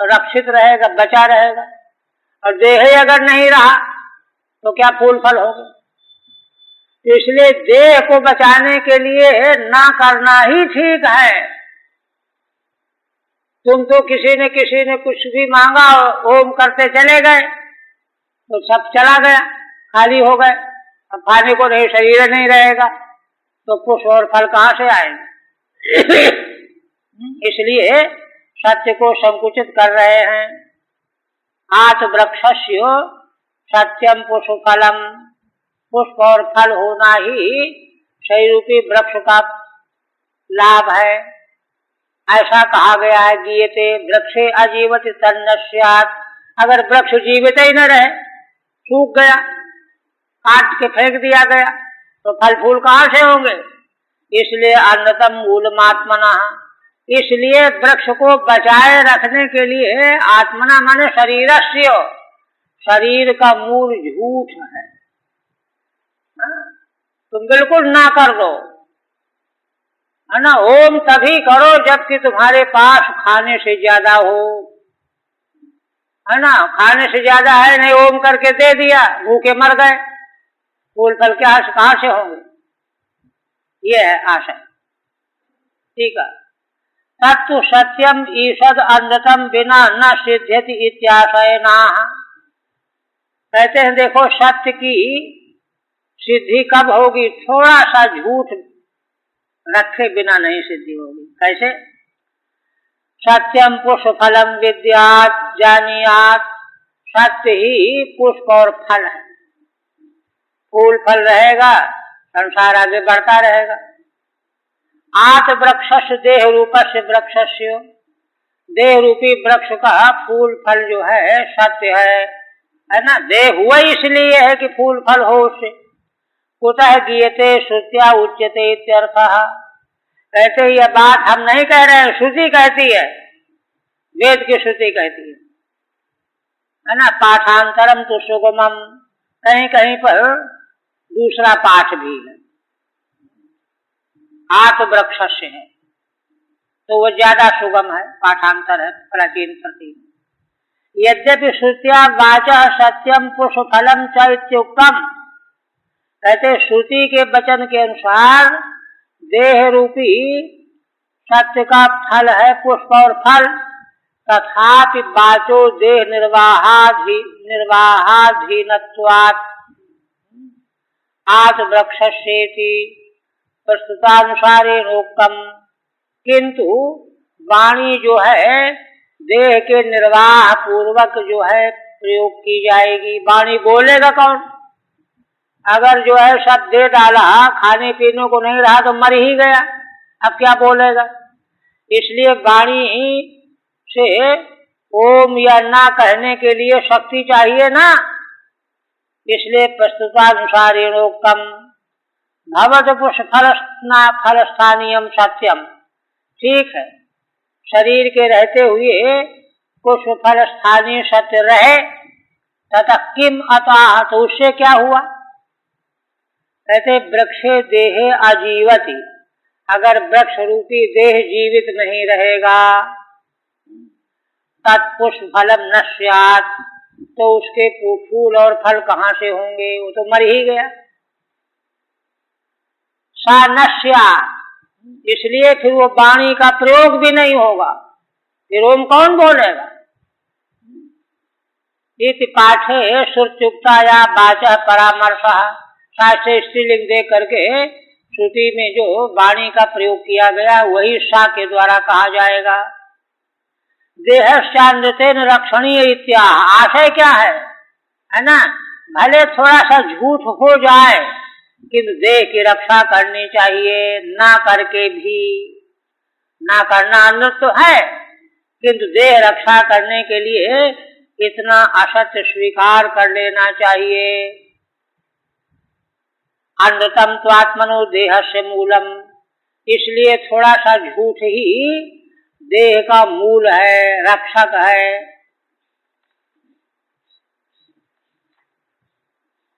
A: रक्षित रहेगा, बचा रहेगा। और देह ही अगर नहीं रहा तो क्या फूल फल होंगे? तो इसलिए देह को बचाने के लिए ना करना ही ठीक है। तुम तो किसी ने कुछ भी मांगा, ओम करते चले गए तो सब चला गया, खाली हो गए। अब खाने को नहीं, शरीर नहीं रहेगा तो पुष्प और फल कहाँ से आएंगे? इसलिए सत्य को संकुचित कर रहे हैं। आत वृक्षस्य सत्यम पुष्प फलम, पुष्प और फल होना ही सही रूपी वृक्ष का लाभ है। ऐसा कहा गया है गीयते वृक्षे अजीवत तन्न स्यात्। अगर वृक्ष जीवित ही न रहे, सूख गया, काट के फेंक दिया गया, तो फल फूल कहाँ से होंगे? इसलिए अन्नतम मूलमात्मना, इसलिए वृक्ष को बचाए रखने के लिए आत्मना माने शरीरस्य, शरीर का मूल झूठ है। तुम बिल्कुल ना कर दो, है ना। ओम तभी करो जबकि तुम्हारे पास खाने से ज्यादा हो, है ना। खाने से ज्यादा है नहीं, ओम करके दे दिया, भूखे मर गए, फूल फल क्या कहाँ से होंगे? ये है आशय। ठीक है। तत्तु सत्यम ईषद अन्नतम बिना न सिद्ध्यति इत्याशय नाह। कहते हैं देखो सत्य की सिद्धि कब होगी? थोड़ा सा झूठ रखे बिना नहीं सिद्धि होगी। कैसे? सत्यम पुष्प फलम विद्यात् जानियात्, सत्य ही पुष्प और फल है। फूल फल रहेगा, संसार आगे बढ़ता रहेगा। आत वृक्षस्य देह रूपस्य वृक्षस्य, देह रूपी वृक्ष का फूल फल जो है सत्य है ना। देह हुआ इसलिए है कि फूल फल हो उससे। कुतः गीयते श्रुत्या उच्यते इत्यर्थः। कहते ये बात हम नहीं कह रहे हैं, श्रुति कहती है, वेद की श्रुति कहती है ना। पाठांतरम तो सुगमम, कहीं कहीं पर दूसरा पाठ भी है, आत वृक्षस्य है, तो वो ज्यादा सुगम है, पाठांतर है प्राचीन प्रति। यद्यपि श्रुत्या वाचः सत्यम पुष्प फलम च इत्युक्तम। कहते श्रुति के वचन के अनुसार देह रूपी सत्य का फल है पुष्प और फल, तथापि वाचो देह निर्वाहाधीनत्वात् आत वृक्षस्येति प्रस्तुतानुसारेणोक्तम। किंतु वाणी जो है देह के निर्वाह पूर्वक जो है प्रयोग की जाएगी। वाणी बोलेगा कौन? अगर जो है सब दे डाला, खाने पीने को नहीं रहा तो मर ही गया, अब क्या बोलेगा? इसलिए वाणी से ओम या ना कहने के लिए शक्ति चाहिए ना। इसलिए प्रस्तुतानुसारेणोक्तम भवत पुष्प फल स्थानीयम सत्यम। ठीक है, शरीर के रहते हुए पुष्प फल स्थानीय सत्य रहे, तथा किम अतः, तो उससे क्या हुआ? कहते वृक्षे देहे आजीवति, अगर वृक्ष रूपी देह जीवित नहीं रहेगा, तत्पुष्प फलम न स्यात्, तो उसके फूल और फल कहाँ से होंगे? वो तो मर ही गया। सा न स्यात्, इसलिए फिर वो वाणी का प्रयोग भी नहीं होगा, फिर ओम कौन बोलेगा? इति पाठे श्रुत्युक्ताया वाचः परामर्शः। शास्त्र स्त्रीलिंग दे करके श्रुति में जो वाणी का प्रयोग किया गया वही सा के द्वारा कहा जाएगा। देहश्चान्यतेन रक्षणीय इत्याह। आशय क्या है ना। भले थोड़ा सा झूठ हो जाए किंतु देह की रक्षा करनी चाहिए। ना करके भी, ना करना अनुचित तो है, किंतु देह रक्षा करने के लिए इतना असत्य स्वीकार कर लेना चाहिए। अनृतम त्वात्मनो देहस्य मूलम, इसलिए थोड़ा सा झूठ ही देह का मूल है, रक्षक है।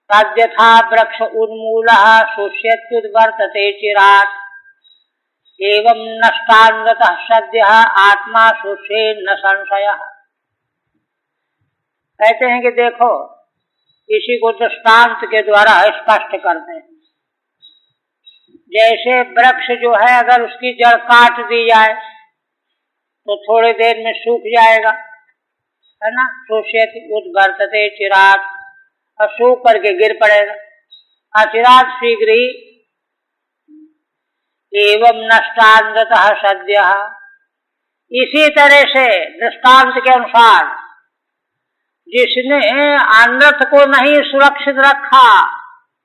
A: तद्यथा वृक्ष उन्मूलः शुष्यत्युद्वर्तते चिरात्, एवं नष्टान्गतः सद्यः आत्मा शुष्ये न संशयः। कहते हैं कि देखो, इसी को दृष्टांत के द्वारा स्पष्ट करते हैं। जैसे वृक्ष जो है, अगर उसकी जड़ काट दी जाए तो थोड़ी देर में सूख जाएगा, है ना। शुष्यति उद्वर्तते चिरात्, और सूख करके गिर पड़ेगा। अचिरात् शीघ्र ही। एवं नष्टान्गतः सद्यः, इसी तरह से दृष्टांत के अनुसार जिसने अनर्थ को नहीं सुरक्षित रखा,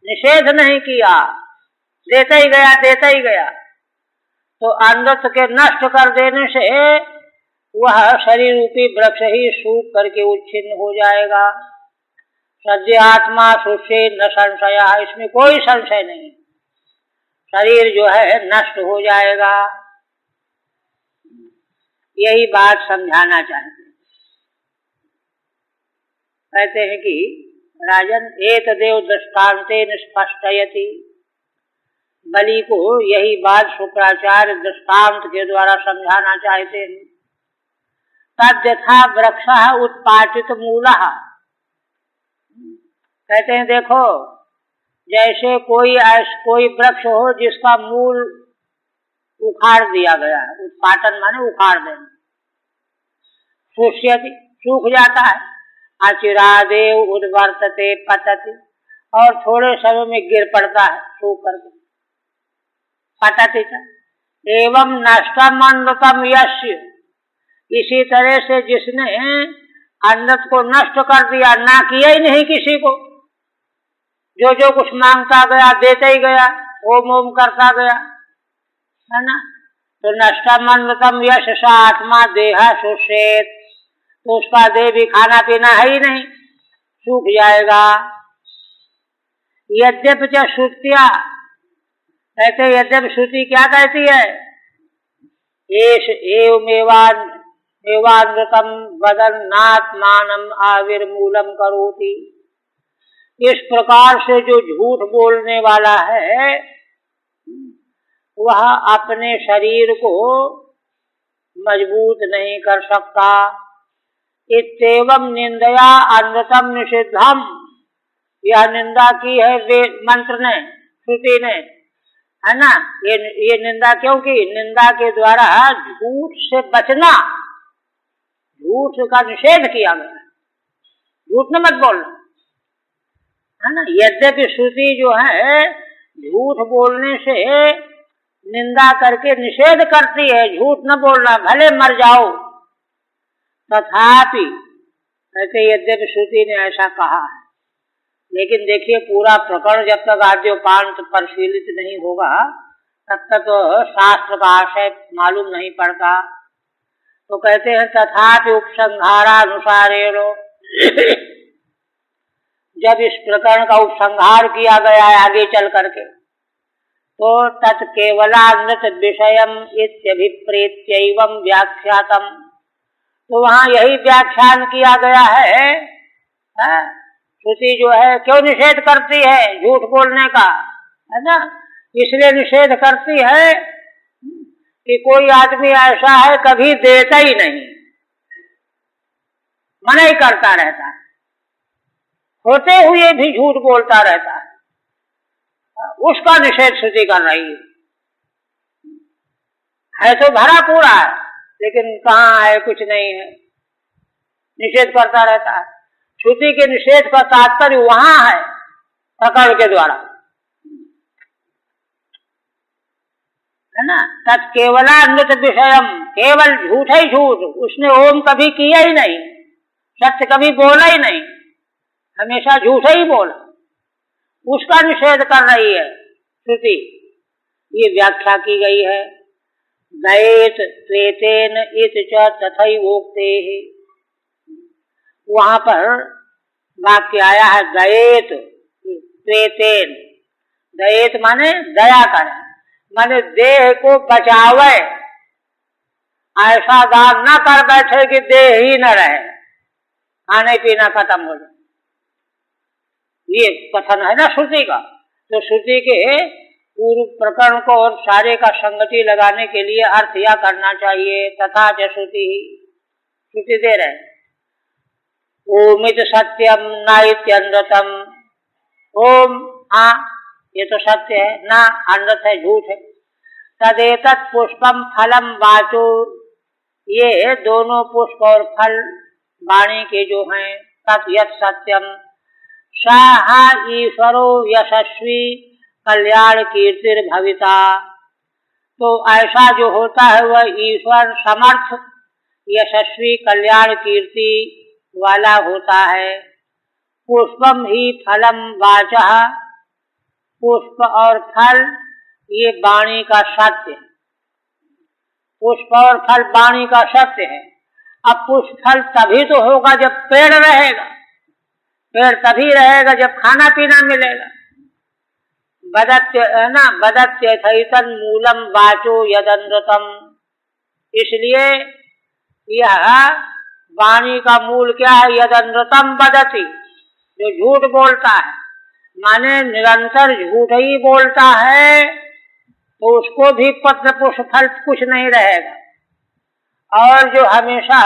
A: निषेध नहीं किया, देता ही गया, तो अनर्थ के नष्ट कर देने से वह शरीर रूपी वृक्ष ही सूख करके उच्छिन्न हो जाएगा। सद्य आत्मा शुष्ये न संशय, इसमें कोई संशय नहीं, शरीर जो है नष्ट हो जाएगा। यही बात समझाना चाहते हैं। कहते हैं कि राजन एतदेव दृष्टान्तेन स्पष्टयति, बलि को यही बात शुक्राचार्य दृष्टांत के द्वारा समझाना चाहते हैं। तद्यथा वृक्षः उत्पाटित मूलः, कहते हैं देखो, जैसे कोई वृक्ष हो जिसका मूल उखाड़ दिया गया है, उत्पाटन माने उखाड़ देना, शुष्यति सूख जाता है, अचिरादेव उद्वर्तते पतति, और थोड़े समय में गिर पड़ता है सूख करके, पतति। एवं नष्टम अनृतम यस्य, इसी तरह से जिसने अनृत को नष्ट कर दिया, ना किया ही नहीं किसी को, जो कुछ मांगता गया देता ही गया, ओम ओम करता गया, है ना। तो नष्टम अनृतम यश आत्मा देहा शुष्येत, तो उसका देह भी खाना पीना है ही नहीं, सूख जाएगा। यद्यपि च श्रुतिया, कहते यद्यपि श्रुति क्या कहती है, एष एवानृतम वदन्नात्मानं आविर्मूलम करोति, इस प्रकार से जो झूठ बोलने वाला है वह अपने शरीर को मजबूत नहीं कर सकता। इत्येवं निंदया अनृतम निषिद्धम, यह निंदा की है वे मंत्र ने, श्रुति ने, है ना। ये निंदा क्यों की? निंदा के द्वारा झूठ से बचना, झूठ का निषेध किया गया, झूठ न मत बोलना, है ना। यद्यपि श्रुति जो है झूठ बोलने से निंदा करके निषेध करती है, झूठ न बोलना, भले मर जाओ, तथापि कहते यद्यपि श्रुति ने ऐसा कहा है, लेकिन देखिए पूरा प्रकरण जब तक आद्योपांत परिशीलित नहीं होगा तब तक शास्त्र का आशय मालूम नहीं पड़ता। तो कहते हैं तथापि उपसंहारानुसारेण, जब इस प्रकरण का उपसंहार किया गया है आगे चल करके, तो तत्केवलानृत विषयम इत्यभिप्रेत्यैवं व्याख्यातम, तो वहाँ यही व्याख्यान किया गया है। श्रुति जो है क्यों निषेध करती है झूठ बोलने का, है ना। इसलिए निषेध करती है कि कोई आदमी ऐसा है कभी देता ही नहीं, मना ही करता रहता है, होते हुए भी झूठ बोलता रहता है, उसका निषेध श्रुति कर रही है तो भरा पूरा है, लेकिन कहाँ है, कुछ नहीं है, निषेध करता रहता है। श्रुति के निषेध का तात्पर्य वहां है प्रकरण के द्वारा, है ना। तत्केवलानृत विषयम, केवल झूठ ही झूठ, उसने ओम कभी किया ही नहीं, सत्य कभी बोला ही नहीं, हमेशा झूठ ही बोला, उसका निषेध कर रही है श्रुति। ये व्याख्या की गई है। गएत त्वेतेन इत च तथैवोक्ते, वहां पर वाक्य आया है गएत त्वेतेन, दयेत माने दया करे, माने देह को बचावे, ऐसा दान न कर बैठे कि देह ही न रहे, खाने पीना खत्म हो जाए। ये कथन है ना श्रुति का। तो श्रुति के पूर्व प्रकरण को और सारे का संगति लगाने के लिए अर्थ यह करना चाहिए, तथा च श्रुति, श्रुति दे रहे ओमित सत्यम नाइत्यनृतम, ओम हाँ ये तो सत्य है, ना अनृत है झूठ है। तदेतत् पुष्पम फलम वाचो, ये दोनों पुष्प और फल वाणी के जो हैं, तत् यत् सत्यम सा ईश्वरो यशस्वी कल्याण कीर्तिर भविता। तो ऐसा जो होता है वह ईश्वर समर्थ यशस्वी कल्याण कीर्ति वाला होता है। पुष्पम ही फलम वाचः, पुष्प और फल ये वाणी का सत्य है। पुष्प और फल वाणी का सत्य है। अब पुष्प फल तभी तो होगा जब पेड़ रहेगा, पेड़ तभी रहेगा जब खाना पीना मिलेगा। बदत्य ना बदत्यथैतन मूलम वाचो यदनृतम, इसलिए यह वाणी का मूल क्या है, यदनृतम बदति, जो झूठ बोलता है, माने निरंतर झूठ ही बोलता है, तो उसको भी पत्र पुष्प फल कुछ नहीं रहेगा। और जो हमेशा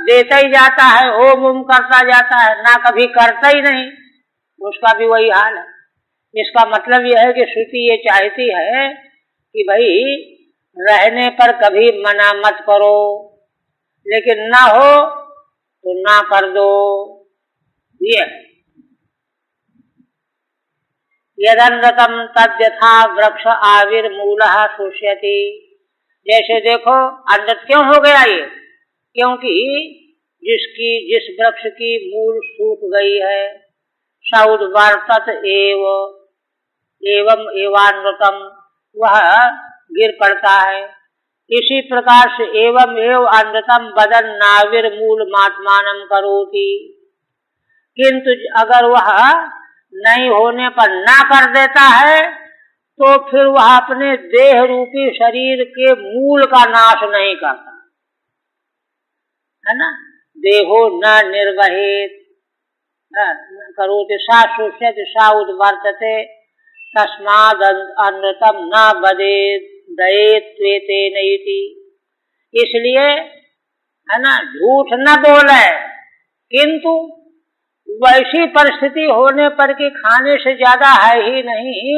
A: देता ही जाता है, ओम ओम करता जाता है, ना कभी करता ही नहीं, उसका भी वही हाल है। इसका मतलब यह है कि श्रुति ये चाहती है कि भाई रहने पर कभी मना मत करो, लेकिन ना हो तो ना कर दो। ये यदनृतम तद्यथा वृक्ष आविर्मूलः शुष्यति, जैसे देखो अनृत क्यों हो गया ये, क्योंकि जिस वृक्ष की मूल सूख गई है, सौद्वर्तत एवं एवानृतम, वह गिर पड़ता है। इसी प्रकार से एवं एव अनृतम बदन नाविर्मूल मात्मानं करोति, किंतु अगर वह नहीं होने पर ना कर देता है तो फिर वह अपने देह रूपी शरीर के मूल का नाश नहीं करता है ना। देहो न निर्वहित करोति सा शुष्यति सा उद्वर्तते तस्माद् अनृतम न बदेत दयेत त्वेतेन इति। इसलिए है ना, झूठ न बोले, किंतु वैसी परिस्थिति होने पर कि खाने से ज्यादा है ही नहीं,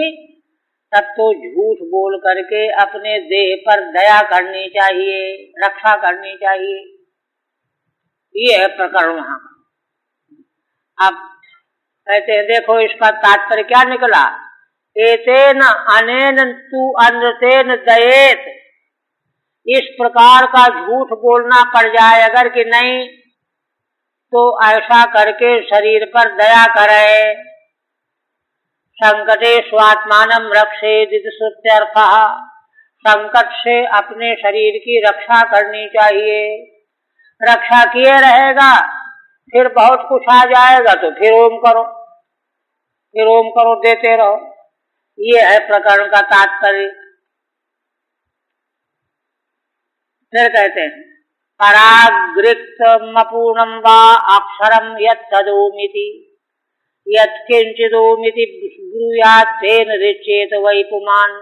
A: तब तो झूठ बोल करके अपने देह पर दया करनी चाहिए, रक्षा करनी चाहिए। ये है प्रकरण वहां। अब कहते हैं देखो इसका तात्पर्य क्या निकला, एतेन अनेन तु अनृतेन दयेत, इस प्रकार का झूठ बोलना पड़ जाए अगर कि नहीं, तो ऐसा करके शरीर पर दया करे। संकटे स्वात्मानं रक्षेदित श्रुत्यर्थः, संकट से अपने शरीर की रक्षा करनी चाहिए। रक्षा किए रहेगा, फिर बहुत कुछ आ जाएगा तो फिर ओम करो, फिर ओम करो, देते रहो। ये है प्रकरण का तात्पर्य। फिर कहते हैं परागृक्तमपूर्णं वा अक्षरं यत्तदोमिति, यत्किंचिदोमिति ब्रूयात् तेन ऋच्येत वै पुमान्,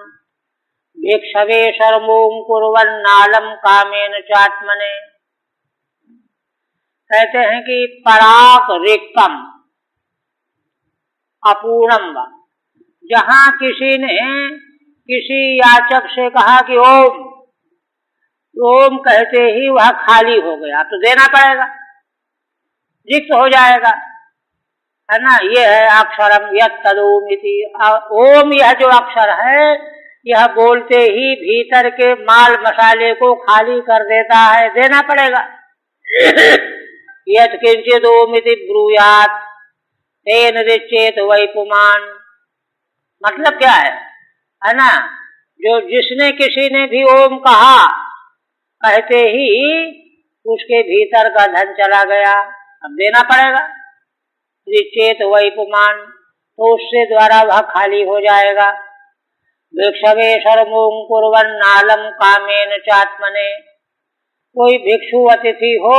A: भिक्षवे शर्मों कुर्वन्नालं कामेन चात्मने। कहते हैं कि पराग रिक्तम अपूर्णम वा, जहां किसी ने किसी याचक से कहा कि ओम, ओम कहते ही वह खाली हो गया तो देना पड़ेगा, रिक्त हो जाएगा, है ना। ये है अक्षरम यत्तदोमिति। ओम यह जो अक्षर है यह बोलते ही भीतर के माल मसाले को खाली कर देता है, देना पड़ेगा। यत्किंचिदोमिति ब्रूयात् तेन ऋच्येत वै पुमान्, मतलब क्या है ना, जो जिसने किसी ने भी ओम कहा, कहते ही उसके भीतर का धन चला गया, अब देना पड़ेगा। ऋच्येत वै पुमान्, तो उससे द्वारा वह खाली हो जाएगा। भिक्षवे सर्वों कुर्वन् नालम कामेन चात्मने। कोई भिक्षु अतिथि हो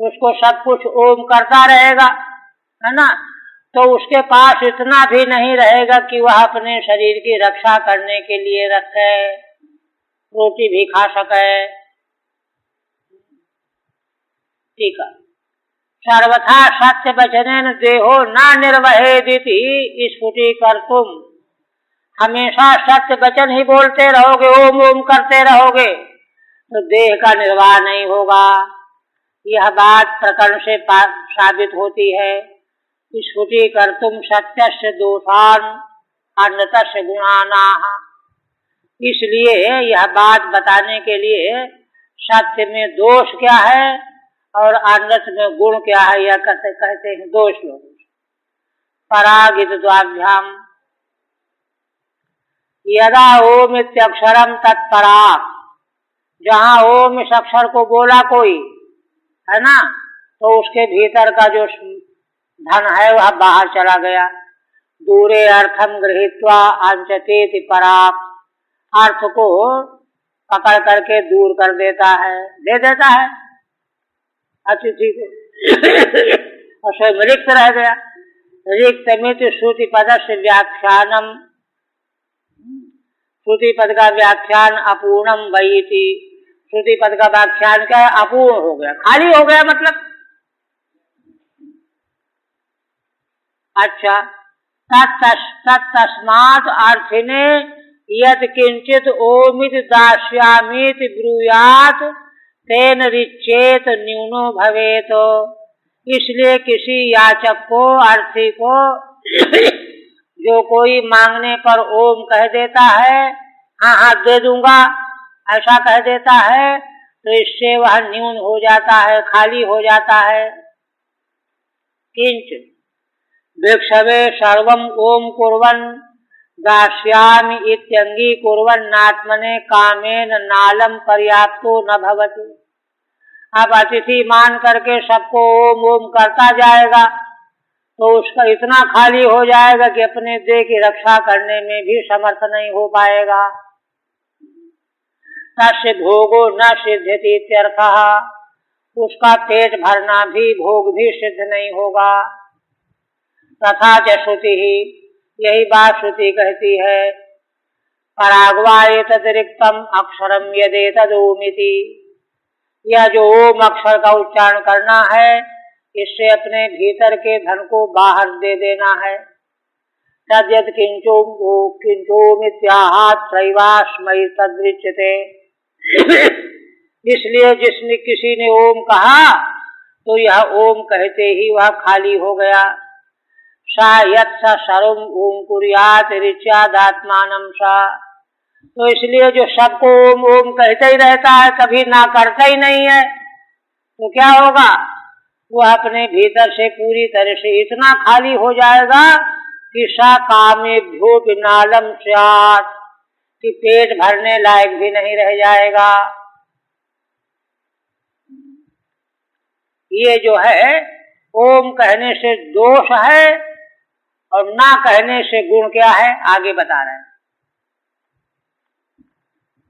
A: उसको सब कुछ ओम करता रहेगा, है ना, तो उसके पास इतना भी नहीं रहेगा कि वह अपने शरीर की रक्षा करने के लिए रखे, रोटी भी खा सके। ठीक है। सर्वथा सत्य वचनेन देहो न निर्वहेदिति स्फुटी कर तुम। हमेशा सत्य वचन ही बोलते रहोगे, ओम ओम करते रहोगे, तो देह का निर्वाह नहीं होगा। यह बात प्रकरण से साबित होती है। स्फुटी कर तुम सत्यस्य दोषान अन्यतस्य गुणानाः। इसलिए यह बात बताने के लिए सत्य में दोष क्या है और अन्यत्र में गुण क्या है, यह कहते हैं दोष लोग। परागित द्वाभ्याम यदा ओम इत्यक्षरम तत्पराग। जहाँ ओम इस अक्षर को बोला कोई, है ना, तो उसके भीतर का जो धन है वह बाहर चला गया। दूरे अर्थम गृहीत्वा अंचतेति पराग। अर्थ को पकड़ करके दूर कर देता है, दे देता है अतिथि को, और स्वयं रिक्त रह गया। रिक्तमित श्रुति पदस्य व्याख्यानम। श्रुति पद का व्याख्यान अपूर्णम वैति। श्रुति पद का व्याख्यान क्या है? अपूर्ण हो गया, खाली हो गया मतलब। अच्छा, तत्तस्मात् अर्थिने यत् किंचित ओमित दास्यामीत ब्रूयात तेन रिच्येत न्यूनो भवेत। इसलिए किसी याचक को, अर्थी को जो कोई मांगने पर ओम कह देता है, हाँ हाँ दे दूंगा, ऐसा कह देता है, तो इससे वह न्यून हो जाता है, खाली हो जाता है। किंच भिक्षवे सर्वम ओम कुर्वन् दास्यामि इत्यंगी कुर्वन्नात्मने कामेन नालम पर्याप्तो न भवति। अब अतिथि मान करके सबको ओम ओम करता जाएगा तो उसका इतना खाली हो जाएगा कि अपने देह की रक्षा करने में भी समर्थ नहीं हो पाएगा। तस्य भोगो न सिद्ध्यति इत्यर्थः। उसका पेट भरना भी, भोग भी सिद्ध नहीं होगा। तथा च श्रुति ही, यही बात श्रुति कहती है, पराग्वा एतदरिक्तम अक्षरम यदेतद ओमिति। यह जो ओम अक्षर का उच्चारण करना है, इससे अपने भीतर के धन को बाहर दे देना है। तद्यत् किंचोमित्याहात् त्रैवास्मै तद्रिच्यते। इसलिए जिसने किसी ने ओम कहा तो यह ओम कहते ही वह खाली हो गया। सा यत् सर्वं ओम कुर्यात् ऋच्यादात्मानं सा। तो इसलिए जो सबको ओम ओम कहते ही रहता है, कभी ना करता ही नहीं है, तो क्या होगा? वह अपने भीतर से पूरी तरह से इतना खाली हो जाएगा कि सा कामेभ्यो विनालम स्यात्, कि पेट भरने लायक भी नहीं रह जाएगा। ये जो है ओम कहने से दोष है और ना कहने से गुण क्या है, आगे बता रहे हैं।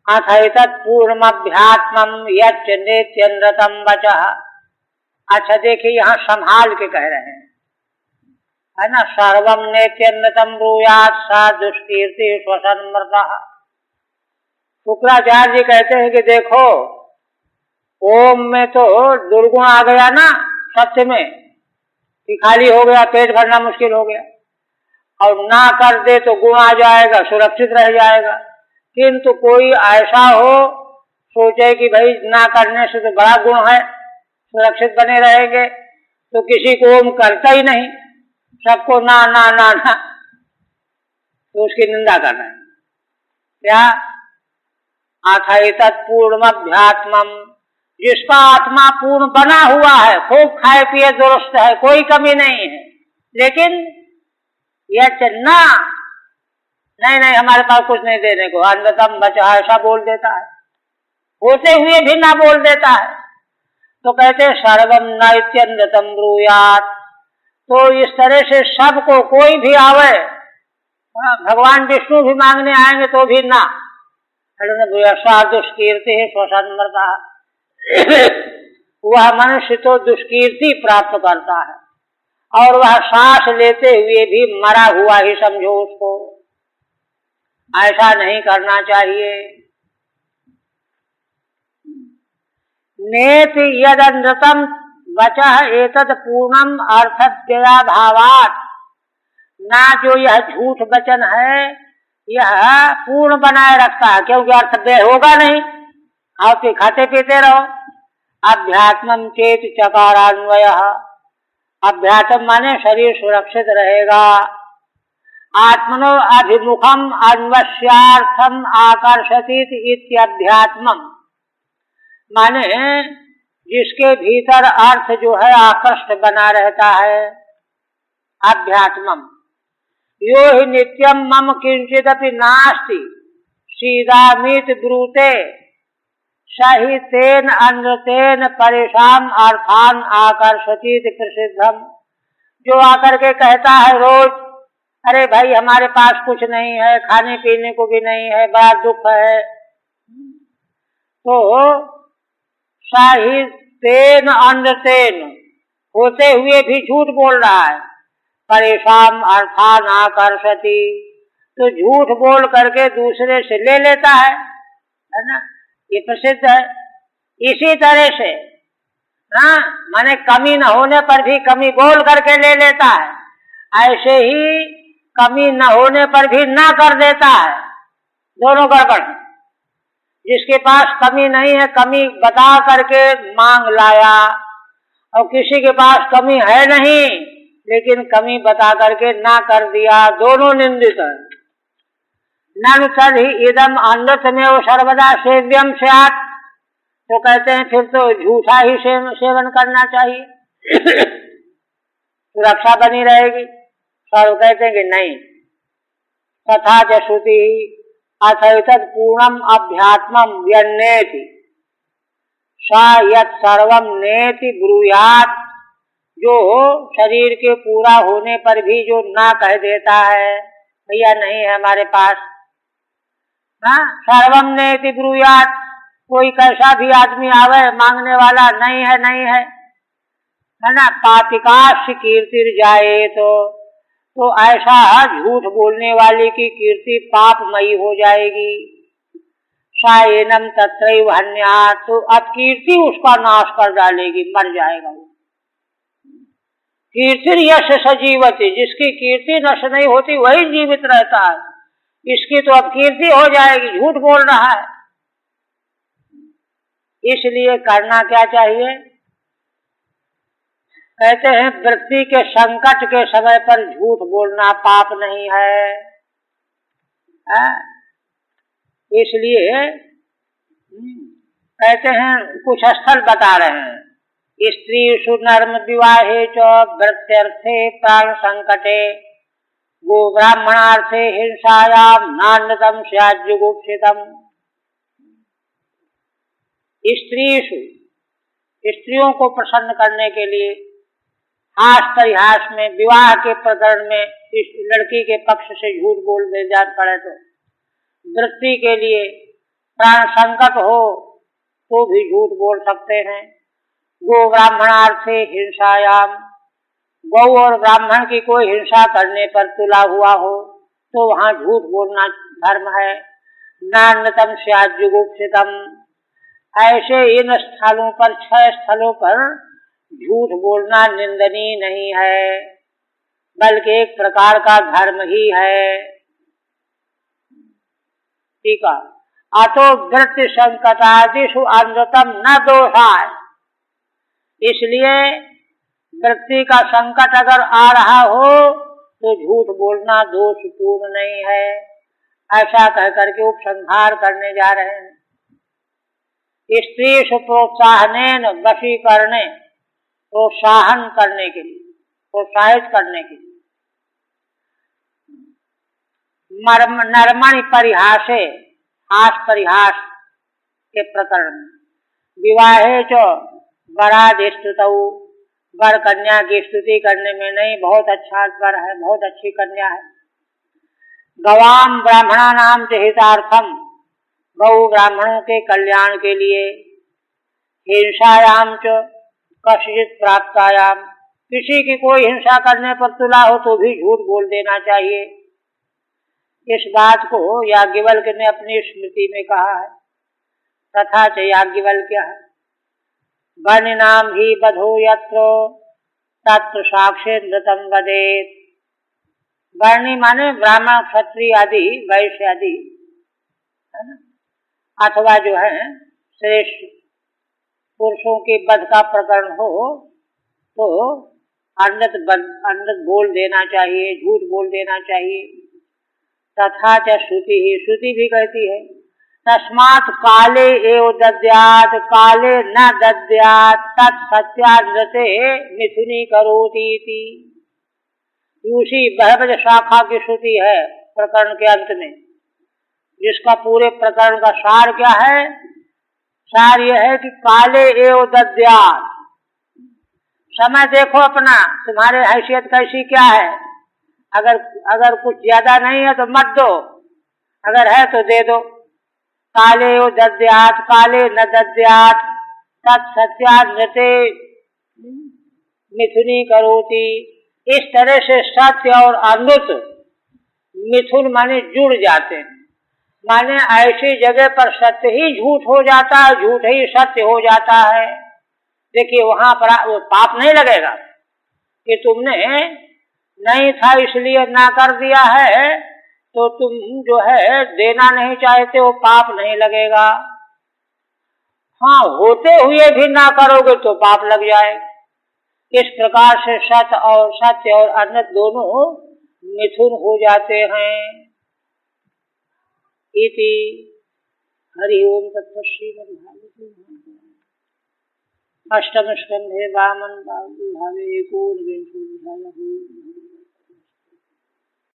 A: अथैतत् पूर्णमभ्यात्मं यच्च नेत्यनृतं वचः। अच्छा देखिए, यहाँ संभाल के कह रहे हैं, है ना। सर्वम नेत्यनृतं ब्रूयात् सा दुष्कीर्ति श्वसन्मृतः। शुक्राचार्य जी कहते हैं कि देखो, ओम में तो दुर्गुण आ गया ना सत्य में, कि खाली हो गया, पेट भरना मुश्किल हो गया, और ना कर दे तो गुण आ जाएगा, सुरक्षित रह जाएगा। किंतु कोई ऐसा हो सोचे कि भाई ना करने से तो बड़ा गुण है, सुरक्षित बने रहेंगे, तो किसी को ओम करता ही नहीं, सबको ना ना ना ना, तो उसकी निंदा करना है। क्या? अथैतत् पूर्णमभ्यात्मम। जिसका आत्मा पूर्ण बना हुआ है, खूब खाए पिए दुरुस्त है, कोई कमी नहीं है, लेकिन यह चन्ना नहीं नहीं हमारे पास कुछ नहीं देने को, अन्नतम बचा, ऐसा बोल देता है, होते हुए भी ना बोल देता है, तो कहते सर्वम नैत्यनृतं ब्रूयात्। तो इस तरह से सबको, कोई भी आवे भगवान विष्णु भी मांगने आएंगे तो भी ना। दुष्कीर्ति है स्वसन्मृता, वह मनुष्य तो दुष्कीर्ति प्राप्त करता है और वह सांस लेते हुए भी मरा हुआ ही समझो उसको। ऐसा नहीं करना चाहिए। नेति यदनृतम वचः एतद पूर्णम अर्थव्यया भावात्, ना जो यह झूठ वचन है यह पूर्ण बनाए रखता है, क्योंकि अर्थ व्यय होगा नहीं, आप खाते पीते रहो। अध्यात्मम चेत चकारान्वयः, अध्यात्म माने शरीर सुरक्षित रहेगा। आत्मनो अभिमुखम अन्वस्यार्थम आकर्षति इत्यध्यात्मम, माने जिसके भीतर अर्थ जो है आकृष्ट बना रहता है, अध्यात्मम। यो हि नित्यम मम किंचिदपि नास्ति सीदामित ब्रूते सहि तेन अन्यतेन परेशान अर्थान आकर्षति प्रसिद्धम। जो आकर के कहता है रोज, अरे भाई हमारे पास कुछ नहीं है, खाने पीने को भी नहीं है, बड़ा दुख है, तो सहि तेन अन्यतेन होते हुए भी झूठ बोल रहा है। परेशान अर्थान आकर्षति, तो झूठ बोल करके दूसरे से ले लेता है ना, ये प्रसिद्ध है। इसी तरह से हाँ, माने कमी न होने पर भी कमी बोल करके ले लेता है, ऐसे ही कमी न होने पर भी ना कर देता है, दोनों गड़बड़। जिसके पास कमी नहीं है कमी बता करके मांग लाया, और किसी के पास कमी है नहीं लेकिन कमी बता करके ना कर दिया, दोनों निंदित है। ननु तद ही इदम अनृत में वो सर्वदा सेव्यम स्यात्, तो कहते हैं फिर तो झूठा ही सेवन करना चाहिए, सुरक्षा बनी रहेगी। सब कहते हैं कि नहीं, तथा च श्रुति अथैतत् पूर्णम अध्यात्मम व्यन्नेति सा यत् सर्वम नेति ब्रूयात्, जो शरीर के पूरा होने पर भी जो ना कह देता है, भैया नहीं है हमारे पास, हाँ, सर्वम नेति ब्रूयात्। कोई कैसा भी आदमी आवे मांगने वाला, नहीं है नहीं है ना, पातिकाश कीर्ति जाए, तो ऐसा झूठ बोलने वाले की कीर्ति पापमयी हो जाएगी। सायनम तत्रैव हन्यात्, तो अब कीर्ति उसका नाश कर डालेगी, मर जाएगा वो। कीर्ति यश सजीवति, जिसकी कीर्ति नष्ट नहीं होती वही जीवित रहता है, इसकी तो अब कीर्ति हो जाएगी, झूठ बोल रहा है। इसलिए करना क्या चाहिए? कहते हैं वृत्ति के संकट के समय पर झूठ बोलना पाप नहीं है। इसलिए कहते हैं, कुछ स्थल बता रहे हैं, स्त्रीषु नर्म विवाहे च वृत्यर्थे प्राण संकटे गो ब्राह्मणार्थे हिंसायाम नान्यतम स्यात् जुगुप्सितम। स्त्रीषु, स्त्रियों को प्रसन्न करने के लिए हास परिहास में, विवाह के प्रकरण में इस लड़की के पक्ष से झूठ बोल दे जान पड़े तो, वृत्ति के लिए प्राण संकट हो तो भी झूठ बोल सकते हैं। गो ब्राह्मणार्थे हिंसायाम, गौ और ब्राह्मण की कोई हिंसा करने पर तुला हुआ हो तो वहां झूठ बोलना धर्म है। नान्यतम स्यात् जुगुप्सितम, ऐसे इन स्थलों पर, 6 स्थलों पर झूठ बोलना निंदनीय नहीं है, बल्कि एक प्रकार का धर्म ही है। ठीक है। अतो वृत्ति संकटादिषु अनृतम न दोषाय, इसलिए वृत्ति का संकट अगर आ रहा हो तो झूठ बोलना दोषपूर्ण नहीं है, ऐसा कह करके उपसंहार करने जा रहे हैं। स्त्रीषु प्रोत्साहनेन वशीकरणे, प्रोत्साहन करने के लिए, प्रोत्साहित करने के लिए। नर्मणि परिहासे, हास परिहास के प्रकरण में। विवाहे च वरादिस्तुतौ, वर कन्या की स्तुति करने में नहीं, बहुत अच्छा वर है, बहुत अच्छी कन्या है। गवाम ब्राह्मणानां च हितार्थम, गौ ब्राह्मणों के कल्याण के लिए, हिंसायाम च कश्चित् प्राप्तायाम, किसी की कोई हिंसा करने पर तुला हो तो भी झूठ बोल देना चाहिए। इस बात को याज्ञवल्क्य ने अपनी स्मृति में कहा है। तथा च याज्ञवल्क्य वर्णिनाम ही बधो यत्र तत्र साक्षेन्द्रतम वदेत। वर्णी माने ब्राह्मण क्षत्रिय आदि वैश्य आदि, है ना, अथवा जो है श्रेष्ठ पुरुषों के वध का प्रकरण हो तो अन्यत बोल देना चाहिए, झूठ बोल देना चाहिए। तथा च श्रुति ही, श्रुति भी कहती है तस्मात् काले एव दद्यात् काले न दद्यात् तत्सत्याद्रते मिथुनी करोति इति। उसी बृहद शाखा की श्रुति है प्रकरण के अंत में, जिसका पूरे प्रकरण का सार क्या है? सार यह है कि काले एव दद्यात्, समय देखो अपना, तुम्हारे हैसियत कैसी क्या है। अगर कुछ ज्यादा नहीं है तो मत दो, अगर है तो दे दो। काले एव दद्यात् काले न दद्यात् तत्सत्याद्रते मिथुनी करोति। इस तरह से सत्य और अमृत मिथुन माने जुड़ जाते हैं, माने ऐसी जगह पर सत्य ही झूठ हो जाता है, झूठ ही सत्य हो जाता है। देखिए वहां पर वो पाप नहीं लगेगा कि तुमने नहीं था इसलिए ना कर दिया है तो तुम जो है देना नहीं चाहते हो, पाप नहीं लगेगा। हाँ, होते हुए भी ना करोगे तो पाप लग जाए। इस प्रकार से सत्य और अन्यत दोनों मिथुन हो जाते हैं। इति हरि ओम तत्सत् श्रीमद्भागवते अष्टम स्कंधे वामन भावे एकोनविंशोऽध्यायः।